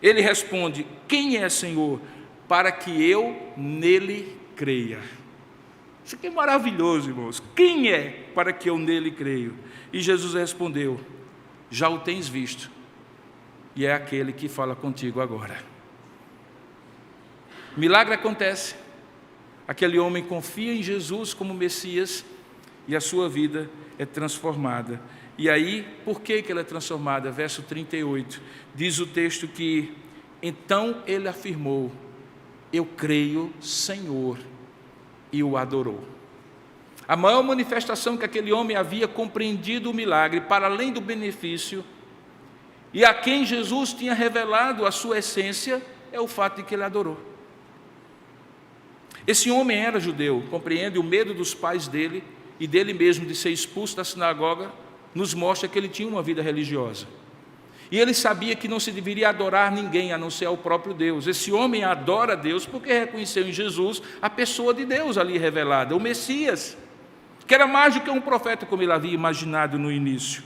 Ele responde, quem é, Senhor, para que eu nele creia? Isso aqui é maravilhoso, irmãos. Quem é para que eu nele creio? E Jesus respondeu: já o tens visto, e é aquele que fala contigo agora. Milagre acontece. Aquele homem confia em Jesus como Messias e a sua vida é transformada. E aí, por que ela é transformada? Verso 38, diz o texto que então ele afirmou: eu creio, Senhor, e o adorou. A maior manifestação que aquele homem havia compreendido o milagre, para além do benefício, e a quem Jesus tinha revelado a sua essência, é o fato de que ele adorou. Esse homem era judeu, compreende? O medo dos pais dele e dele mesmo de ser expulso da sinagoga nos mostra que ele tinha uma vida religiosa. E ele sabia que não se deveria adorar ninguém a não ser ao próprio Deus. Esse homem adora a Deus porque reconheceu em Jesus a pessoa de Deus ali revelada, o Messias, que era mais do que um profeta, como ele havia imaginado no início.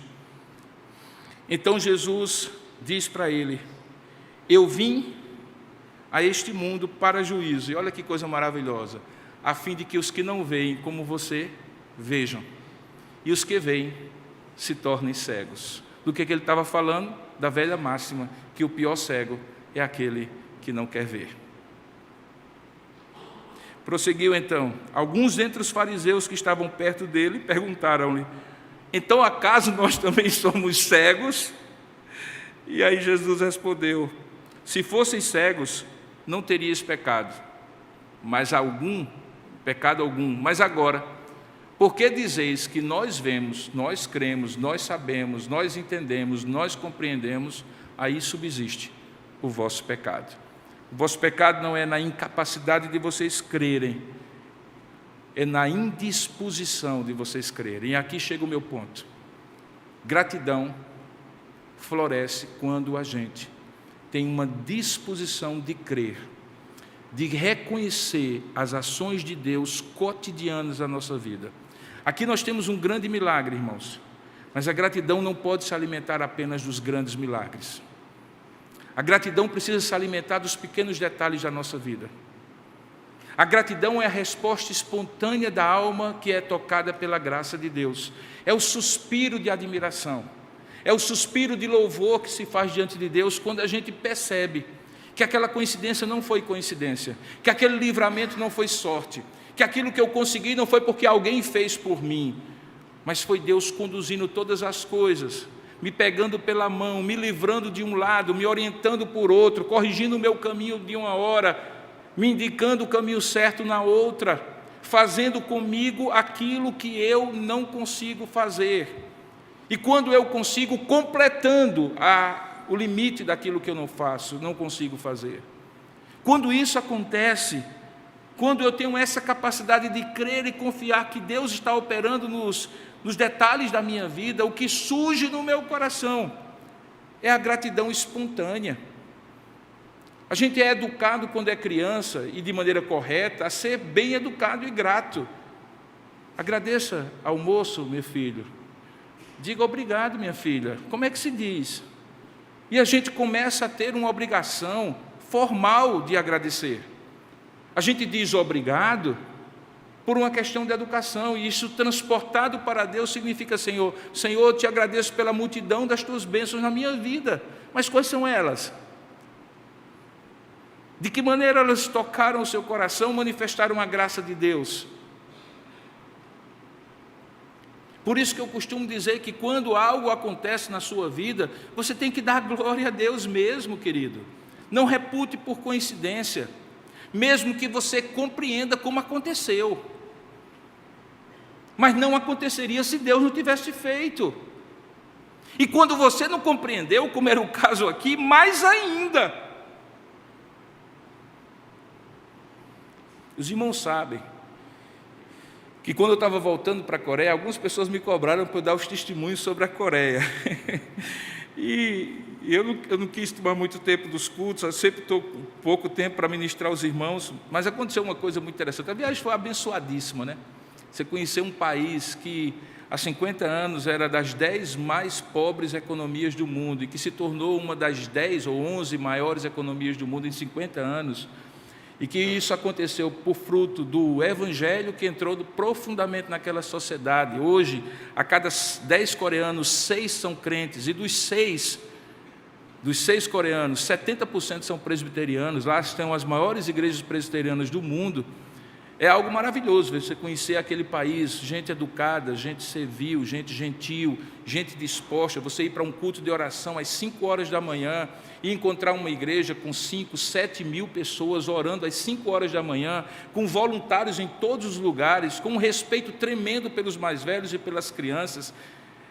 Então Jesus diz para ele: eu vim a este mundo para juízo. E olha que coisa maravilhosa: a fim de que os que não veem como você vejam, e os que veem se tornem cegos. Do que ele estava falando? Da velha máxima, que o pior cego é aquele que não quer ver. Prosseguiu então: alguns dentre os fariseus que estavam perto dele perguntaram-lhe: então acaso nós também somos cegos? E aí Jesus respondeu: se fosseis cegos, não teríeis pecado, mas pecado algum. Mas agora, por que dizeis que nós vemos, nós cremos, nós sabemos, nós entendemos, nós compreendemos? Aí subsiste o vosso pecado. O vosso pecado não é na incapacidade de vocês crerem, é na indisposição de vocês crerem. E aqui chega o meu ponto. Gratidão floresce quando a gente tem uma disposição de crer, de reconhecer as ações de Deus cotidianas na nossa vida. Aqui nós temos um grande milagre, irmãos, mas a gratidão não pode se alimentar apenas dos grandes milagres. A gratidão precisa se alimentar dos pequenos detalhes da nossa vida. A gratidão é a resposta espontânea da alma que é tocada pela graça de Deus. É o suspiro de admiração, é o suspiro de louvor que se faz diante de Deus quando a gente percebe que aquela coincidência não foi coincidência, que aquele livramento não foi sorte, que aquilo que eu consegui não foi porque alguém fez por mim, mas foi Deus conduzindo todas as coisas, me pegando pela mão, me livrando de um lado, me orientando por outro, corrigindo o meu caminho de uma hora, me indicando o caminho certo na outra, fazendo comigo aquilo que eu não consigo fazer. E quando eu consigo, completando o limite daquilo que eu não consigo fazer. Quando isso acontece, quando eu tenho essa capacidade de crer e confiar que Deus está operando nos detalhes da minha vida, o que surge no meu coração é a gratidão espontânea. A gente é educado quando é criança, e de maneira correta, a ser bem educado e grato. Agradeça ao moço, meu filho. Diga obrigado, minha filha. Como é que se diz? E a gente começa a ter uma obrigação formal de agradecer. A gente diz obrigado por uma questão de educação, e isso transportado para Deus significa: Senhor, eu te agradeço pela multidão das tuas bênçãos na minha vida. Mas quais são elas? De que maneira elas tocaram o seu coração, manifestaram a graça de Deus? Por isso que eu costumo dizer que quando algo acontece na sua vida, você tem que dar glória a Deus mesmo, querido. Não repute por coincidência, mesmo que você compreenda como aconteceu. Mas não aconteceria se Deus não tivesse feito. E quando você não compreendeu, como era o caso aqui, mais ainda. Os irmãos sabem que quando eu estava voltando para a Coreia, algumas pessoas me cobraram para eu dar os testemunhos sobre a Coreia. E eu não quis tomar muito tempo dos cultos, eu sempre estou pouco tempo para ministrar aos irmãos, mas aconteceu uma coisa muito interessante. A viagem foi abençoadíssima, né? Você conheceu um país que há 50 anos era das 10 mais pobres economias do mundo e que se tornou uma das 10 ou 11 maiores economias do mundo em 50 anos. E que isso aconteceu por fruto do Evangelho que entrou profundamente naquela sociedade. Hoje, a cada 10 coreanos, 6 são crentes, e dos seis coreanos, 70% são presbiterianos. Lá estão as maiores igrejas presbiterianas do mundo. É algo maravilhoso você conhecer aquele país, gente educada, gente servil, gente gentil, gente disposta. Você ir para um culto de oração às 5 horas da manhã e encontrar uma igreja com 5, 7 mil pessoas orando às 5 horas da manhã, com voluntários em todos os lugares, com um respeito tremendo pelos mais velhos e pelas crianças.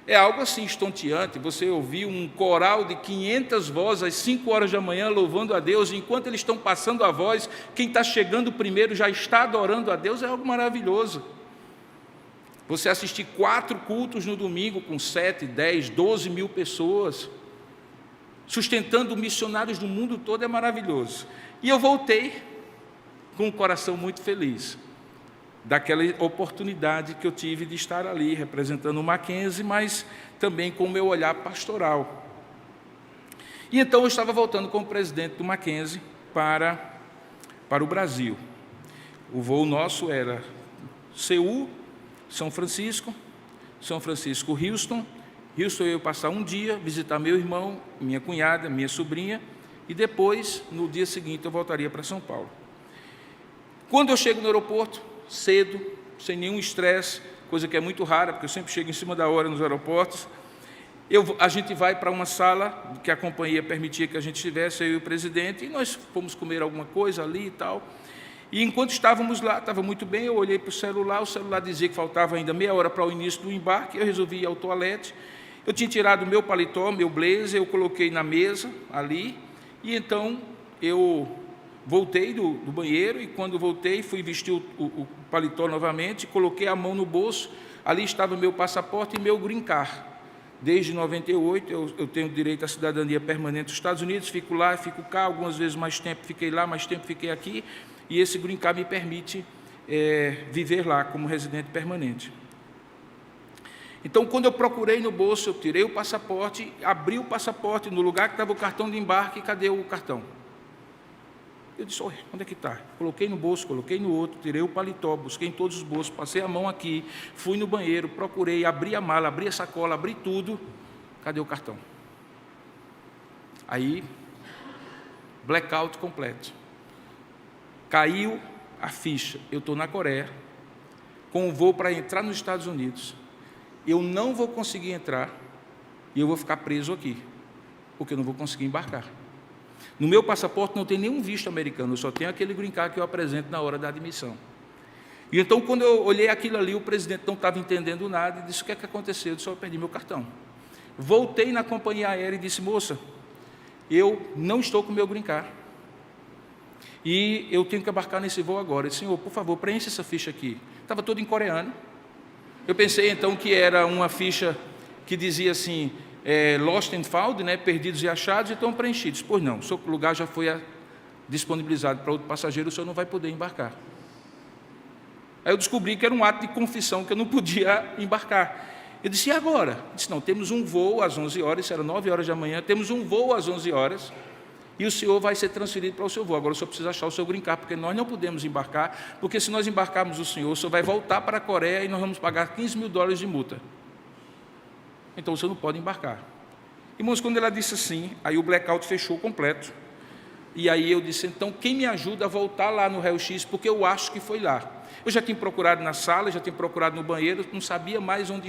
É algo assim estonteante, você ouvir um coral de 500 vozes às 5 horas da manhã louvando a Deus, e enquanto eles estão passando a voz, quem está chegando primeiro já está adorando a Deus, é algo maravilhoso. Você assistir 4 cultos no domingo com 7, 10, 12 mil pessoas, sustentando missionários do mundo todo, é maravilhoso. E eu voltei com um coração muito feliz daquela oportunidade que eu tive de estar ali, representando o Mackenzie, mas também com o meu olhar pastoral. E então eu estava voltando como presidente do Mackenzie para o Brasil. O voo nosso era Seul, São Francisco, Houston. Houston eu ia passar um dia, visitar meu irmão, minha cunhada, minha sobrinha, e depois, no dia seguinte, eu voltaria para São Paulo. Quando eu chego no aeroporto, cedo, sem nenhum estresse, coisa que é muito rara, porque eu sempre chego em cima da hora nos aeroportos, a gente vai para uma sala que a companhia permitia que a gente estivesse, eu e o presidente, e nós fomos comer alguma coisa ali e tal. E enquanto estávamos lá, estava muito bem, eu olhei para o celular dizia que faltava ainda meia hora para o início do embarque, eu resolvi ir ao toalete. Eu tinha tirado o meu paletó, meu blazer, eu coloquei na mesa ali, e então eu voltei do banheiro, e quando voltei, fui vestir o paletó novamente, coloquei a mão no bolso, ali estava meu passaporte e meu green card. Desde 98, eu tenho direito à cidadania permanente dos Estados Unidos, fico lá, fico cá, algumas vezes mais tempo fiquei lá, mais tempo fiquei aqui, e esse green card me permite viver lá como residente permanente. Então, quando eu procurei no bolso, eu tirei o passaporte, abri o passaporte, no lugar que estava o cartão de embarque, cadê o cartão? Eu disse, onde é que está? Coloquei no bolso, coloquei no outro, tirei o paletó, busquei em todos os bolsos, passei a mão aqui, fui no banheiro, procurei, abri a mala, abri a sacola, abri tudo, cadê o cartão? Aí, blackout completo. Caiu a ficha, eu estou na Coreia, com um voo para entrar nos Estados Unidos, eu não vou conseguir entrar e eu vou ficar preso aqui, porque eu não vou conseguir embarcar. No meu passaporte não tem nenhum visto americano, eu só tenho aquele green card que eu apresento na hora da admissão. E então, quando eu olhei aquilo ali, o presidente não estava entendendo nada e disse, o que é que aconteceu? Eu disse, eu perdi meu cartão. Voltei na companhia aérea e disse, moça, eu não estou com o meu green card. E eu tenho que embarcar nesse voo agora. Eu disse, senhor, por favor, preencha essa ficha aqui. Estava todo em coreano. Eu pensei, então, que era uma ficha que dizia assim, lost and found, né, perdidos e achados, então preenchidos. Pois não, o seu lugar já foi disponibilizado para outro passageiro, o senhor não vai poder embarcar. Aí eu descobri que era um ato de confissão, que eu não podia embarcar. Eu disse, e agora? Eu disse, não, temos um voo às 11 horas, isso era 9 horas da manhã, temos um voo às 11 horas, e o senhor vai ser transferido para o seu voo. Agora o senhor precisa achar o seu green card, porque nós não podemos embarcar, porque se nós embarcarmos o senhor vai voltar para a Coreia e nós vamos pagar $15 mil de multa. Então, o senhor não pode embarcar. Irmãos, quando ela disse assim, aí o blackout fechou completo. E aí eu disse, então, quem me ajuda a voltar lá no raio-x, porque eu acho que foi lá. Eu já tinha procurado na sala, já tinha procurado no banheiro, não sabia mais onde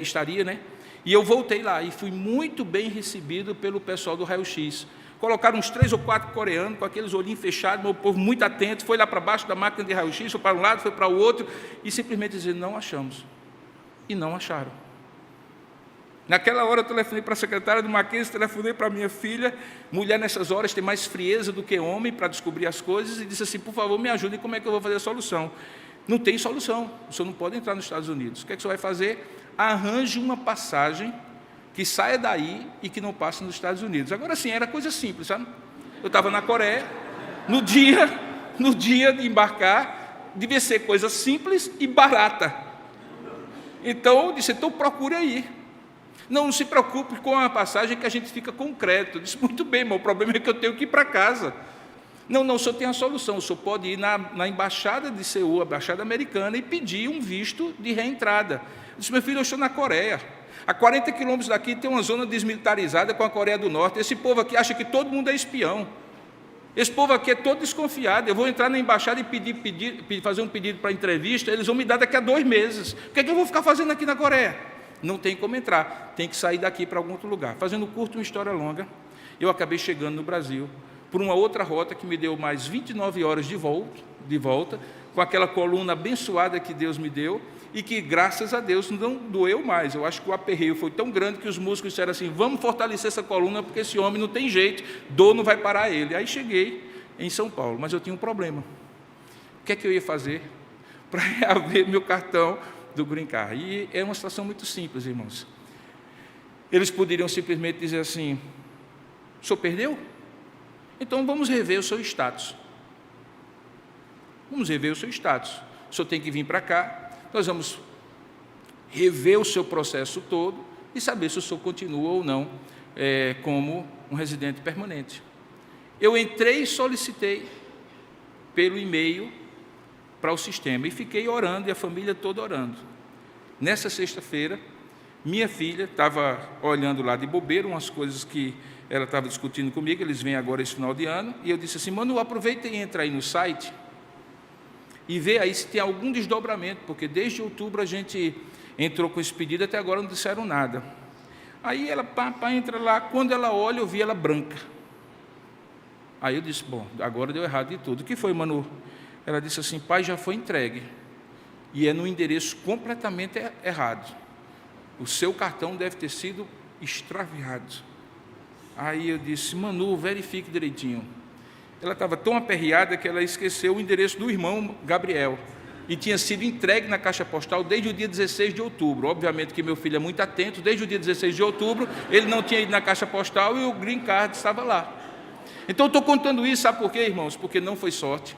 estaria, né? E eu voltei lá, e fui muito bem recebido pelo pessoal do raio-x. Colocaram uns 3 ou 4 coreanos, com aqueles olhinhos fechados, meu povo muito atento, foi lá para baixo da máquina de raio-x, foi para um lado, foi para o outro, e simplesmente dizer, não achamos. E não acharam. Naquela hora eu telefonei para a secretária do Mackenzie, telefonei para a minha filha, mulher nessas horas tem mais frieza do que homem para descobrir as coisas, e disse assim, por favor, me ajude, como é que eu vou fazer a solução? Não tem solução, o senhor não pode entrar nos Estados Unidos. O que é que o senhor vai fazer? Arranje uma passagem que saia daí e que não passe nos Estados Unidos. Agora sim, era coisa simples, sabe? Eu estava na Coreia, no dia de embarcar, devia ser coisa simples e barata. Então, eu disse, então procure aí. Não se preocupe com a passagem que a gente fica com crédito. Eu disse, muito bem, mas o problema é que eu tenho que ir para casa. Não, o senhor tem a solução, o senhor pode ir na embaixada de Seul, a embaixada americana, e pedir um visto de reentrada. Eu disse, meu filho, eu estou na Coreia. A 40 quilômetros daqui tem uma zona desmilitarizada com a Coreia do Norte. Esse povo aqui acha que todo mundo é espião. Esse povo aqui é todo desconfiado. Eu vou entrar na embaixada e fazer um pedido para entrevista, eles vão me dar daqui a 2 meses. O que é que eu vou ficar fazendo aqui na Coreia? Não tem como entrar, tem que sair daqui para algum outro lugar. Fazendo curto, uma história longa, eu acabei chegando no Brasil, por uma outra rota que me deu mais 29 horas de volta, com aquela coluna abençoada que Deus me deu, e que, graças a Deus, não doeu mais. Eu acho que o aperreio foi tão grande que os músicos disseram assim, vamos fortalecer essa coluna, porque esse homem não tem jeito, dor não vai parar ele. Aí cheguei em São Paulo, mas eu tinha um problema. O que é que eu ia fazer para reaver meu cartão do Green Card? E é uma situação muito simples, irmãos. Eles poderiam simplesmente dizer assim, o senhor perdeu? Então vamos rever o seu status. Vamos rever o seu status. O senhor tem que vir para cá, nós vamos rever o seu processo todo e saber se o senhor continua ou não como um residente permanente. Eu entrei e solicitei pelo e-mail para o sistema e fiquei orando e a família toda orando. Nessa sexta-feira, minha filha estava olhando lá de bobeira umas coisas que ela estava discutindo comigo, eles vêm agora esse final de ano, e eu disse assim, Manu, aproveita e entra aí no site e vê aí se tem algum desdobramento, porque desde outubro a gente entrou com esse pedido, até agora não disseram nada. Aí ela, entra lá, quando ela olha, eu vi ela branca. Aí eu disse, bom, agora deu errado de tudo. O que foi, Manu? Ela disse assim, pai, já foi entregue, e é no endereço completamente errado. O seu cartão deve ter sido extraviado. Aí eu disse, Manu, verifique direitinho. Ela estava tão aperreada que ela esqueceu o endereço do irmão Gabriel, e tinha sido entregue na caixa postal desde o dia 16 de outubro. Obviamente que meu filho é muito atento, desde o dia 16 de outubro, ele não tinha ido na caixa postal e o Green Card estava lá. Então, eu estou contando isso, sabe por quê, irmãos? Porque não foi sorte.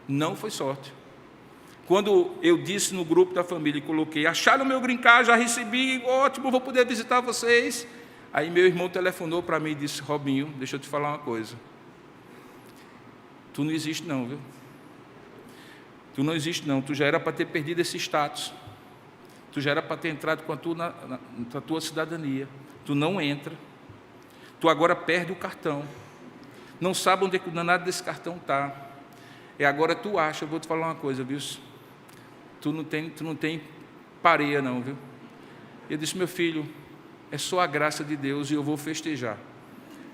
Não foi sorte. Quando eu disse no grupo da família e coloquei, acharam o meu Green Card, já recebi, ótimo, vou poder visitar vocês. Aí meu irmão telefonou para mim e disse, Robinho, deixa eu te falar uma coisa. Tu não existe não, viu? Tu não existe não, tu já era para ter perdido esse status. Tu já era para ter entrado com a tua cidadania. Tu não entra. Tu agora perde o cartão. Não sabe onde é que o danado desse cartão está. E agora tu acha, eu vou te falar uma coisa, viu? Tu não tem pareia não, viu? Eu disse, meu filho, é só a graça de Deus e eu vou festejar.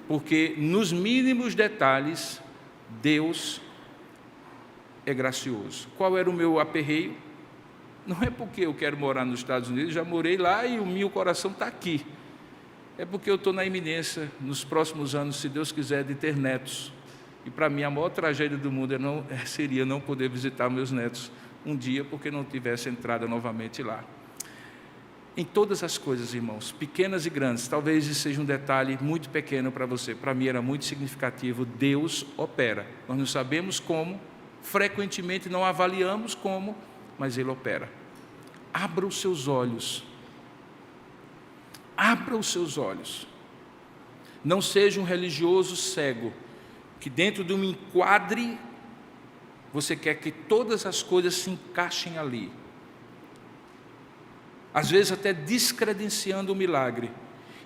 Porque nos mínimos detalhes, Deus é gracioso. Qual era o meu aperreio? Não é porque eu quero morar nos Estados Unidos, já morei lá e o meu coração está aqui. É porque eu estou na iminência, nos próximos anos, se Deus quiser, de ter netos. E para mim a maior tragédia do mundo seria não poder visitar meus netos um dia, porque não tivesse entrada novamente lá. Em todas as coisas, irmãos, pequenas e grandes, talvez isso seja um detalhe muito pequeno para você, para mim era muito significativo, Deus opera. Nós não sabemos como, frequentemente não avaliamos como, mas Ele opera. Abra os seus olhos. Abra os seus olhos. Não seja um religioso cego, que dentro de um enquadre, você quer que todas as coisas se encaixem ali. Às vezes até descredenciando o milagre,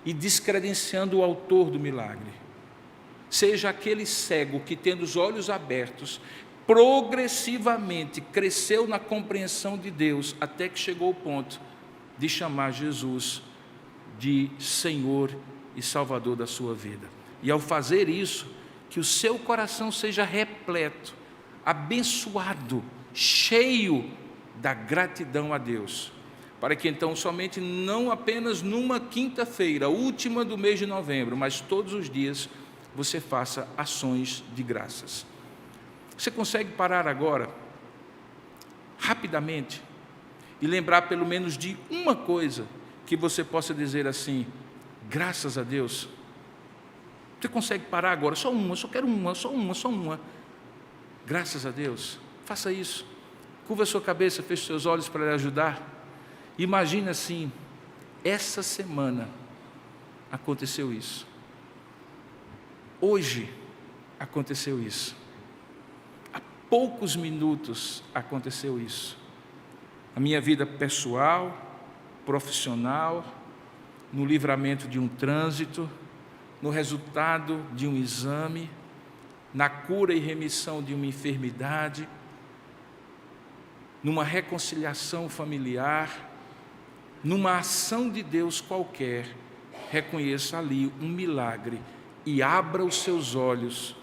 e descredenciando o autor do milagre. Seja aquele cego que, tendo os olhos abertos, progressivamente cresceu na compreensão de Deus, até que chegou ao ponto de chamar Jesus de Senhor e Salvador da sua vida. E ao fazer isso, que o seu coração seja repleto, abençoado, cheio da gratidão a Deus, para que então somente não apenas numa quinta-feira, última do mês de novembro, mas todos os dias você faça ações de graças. Você consegue parar agora, rapidamente, e lembrar pelo menos de uma coisa que você possa dizer assim, graças a Deus? Você consegue parar agora? Só uma, só quero uma, só uma. Graças a Deus. Faça isso. Curva a sua cabeça, feche os seus olhos para lhe ajudar. Imagine assim, essa semana aconteceu isso. Hoje aconteceu isso. Há poucos minutos aconteceu isso. A minha vida pessoal, profissional, no livramento de um trânsito, no resultado de um exame, na cura e remissão de uma enfermidade, numa reconciliação familiar, numa ação de Deus qualquer. Reconheça ali um milagre e abra os seus olhos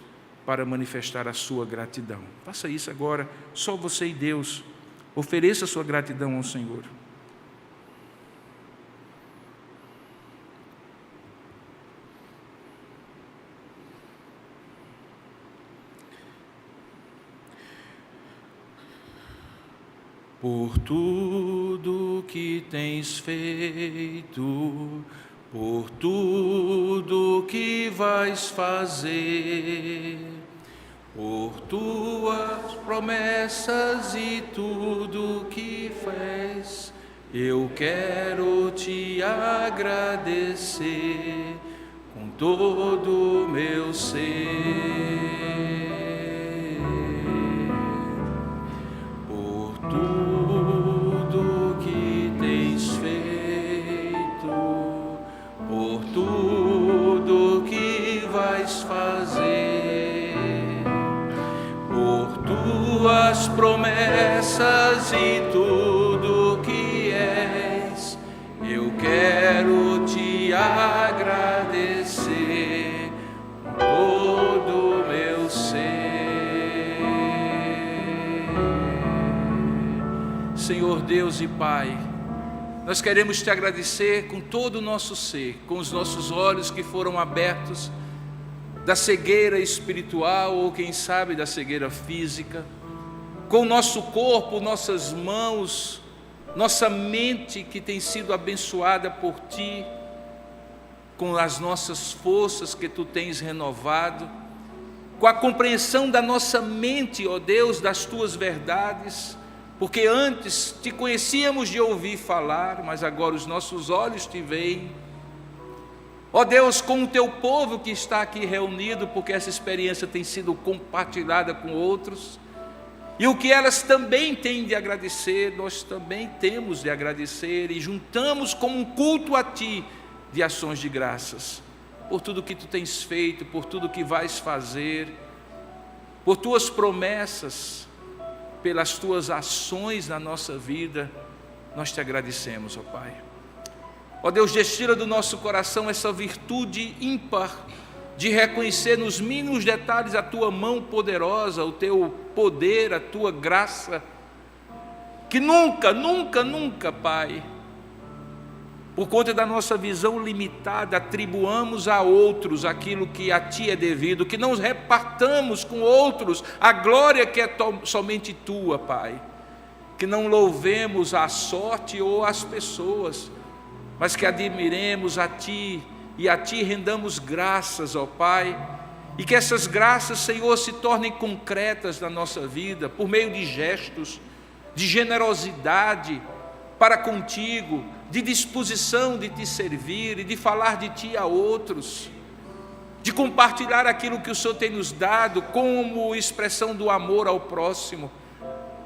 para manifestar a sua gratidão. Faça isso agora, só você e Deus. Ofereça a sua gratidão ao Senhor. Por tudo que tens feito, por tudo que vais fazer, por tuas promessas e tudo que fez, eu quero te agradecer com todo o meu ser. Por tudo que tens feito, por tudo que vais fazer, por tuas promessas e tudo que és, eu quero te agradecer com todo o meu ser. Senhor Deus e Pai, nós queremos te agradecer com todo o nosso ser, com os nossos olhos que foram abertos da cegueira espiritual ou quem sabe da cegueira física, com o nosso corpo, nossas mãos, nossa mente que tem sido abençoada por Ti, com as nossas forças que Tu tens renovado, com a compreensão da nossa mente, ó Deus, das Tuas verdades, porque antes Te conhecíamos de ouvir falar, mas agora os nossos olhos Te veem. Ó Deus, com o Teu povo que está aqui reunido, porque essa experiência tem sido compartilhada com outros, e o que elas também têm de agradecer, nós também temos de agradecer, e juntamos como um culto a Ti, de ações de graças, por tudo que Tu tens feito, por tudo que vais fazer, por Tuas promessas, pelas Tuas ações na nossa vida, nós Te agradecemos, ó Pai. Ó Deus, destila do nosso coração essa virtude ímpar de reconhecer nos mínimos detalhes a Tua mão poderosa, o Teu poder, a Tua graça, que nunca, nunca, nunca, Pai, por conta da nossa visão limitada, atribuamos a outros aquilo que a Ti é devido, que não repartamos com outros a glória que é somente Tua, Pai, que não louvemos a sorte ou as pessoas, mas que admiremos a Ti e a Ti rendamos graças, ó Pai, e que essas graças, Senhor, se tornem concretas na nossa vida, por meio de gestos, de generosidade para contigo, de disposição de Te servir e de falar de Ti a outros, de compartilhar aquilo que o Senhor tem nos dado como expressão do amor ao próximo.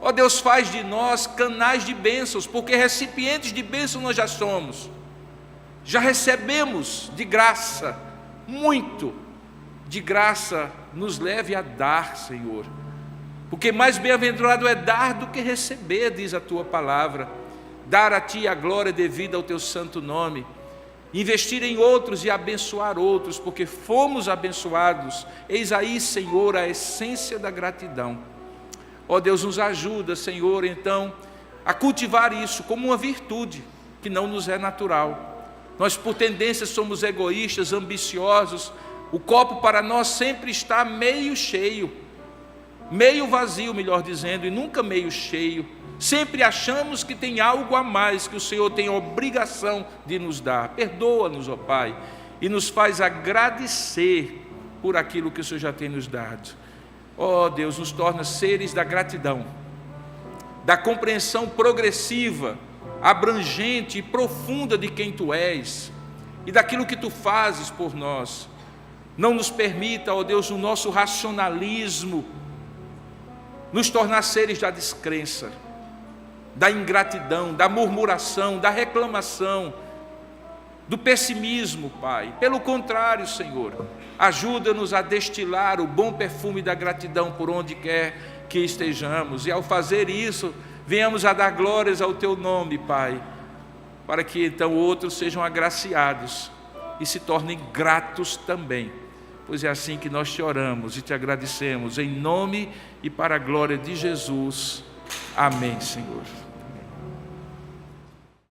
Ó Deus, faz de nós canais de bênçãos, porque recipientes de bênção nós já somos, já recebemos de graça, muito de graça, nos leve a dar, Senhor, porque mais bem-aventurado é dar do que receber, diz a Tua palavra. Dar a Ti a glória devida ao Teu santo nome, investir em outros e abençoar outros, porque fomos abençoados. Eis aí, Senhor, a essência da gratidão. Ó Deus, nos ajuda, Senhor, então, a cultivar isso como uma virtude que não nos é natural. Nós, por tendência, somos egoístas, ambiciosos. O copo para nós sempre está meio cheio, meio vazio, melhor dizendo, e nunca meio cheio. Sempre achamos que tem algo a mais que o Senhor tem a obrigação de nos dar. Perdoa-nos, ó Pai, e nos faz agradecer por aquilo que o Senhor já tem nos dado. Ó Deus, nos torna seres da gratidão, da compreensão progressiva, abrangente e profunda de quem Tu és e daquilo que Tu fazes por nós. Não nos permita, ó Deus, o nosso racionalismo nos tornar seres da descrença, da ingratidão, da murmuração, da reclamação, do pessimismo, Pai. Pelo contrário, Senhor, ajuda-nos a destilar o bom perfume da gratidão por onde quer que estejamos, e ao fazer isso, venhamos a dar glórias ao Teu nome, Pai, para que então outros sejam agraciados e se tornem gratos também, pois é assim que nós te oramos e te agradecemos, em nome e para a glória de Jesus. Amém, Senhor.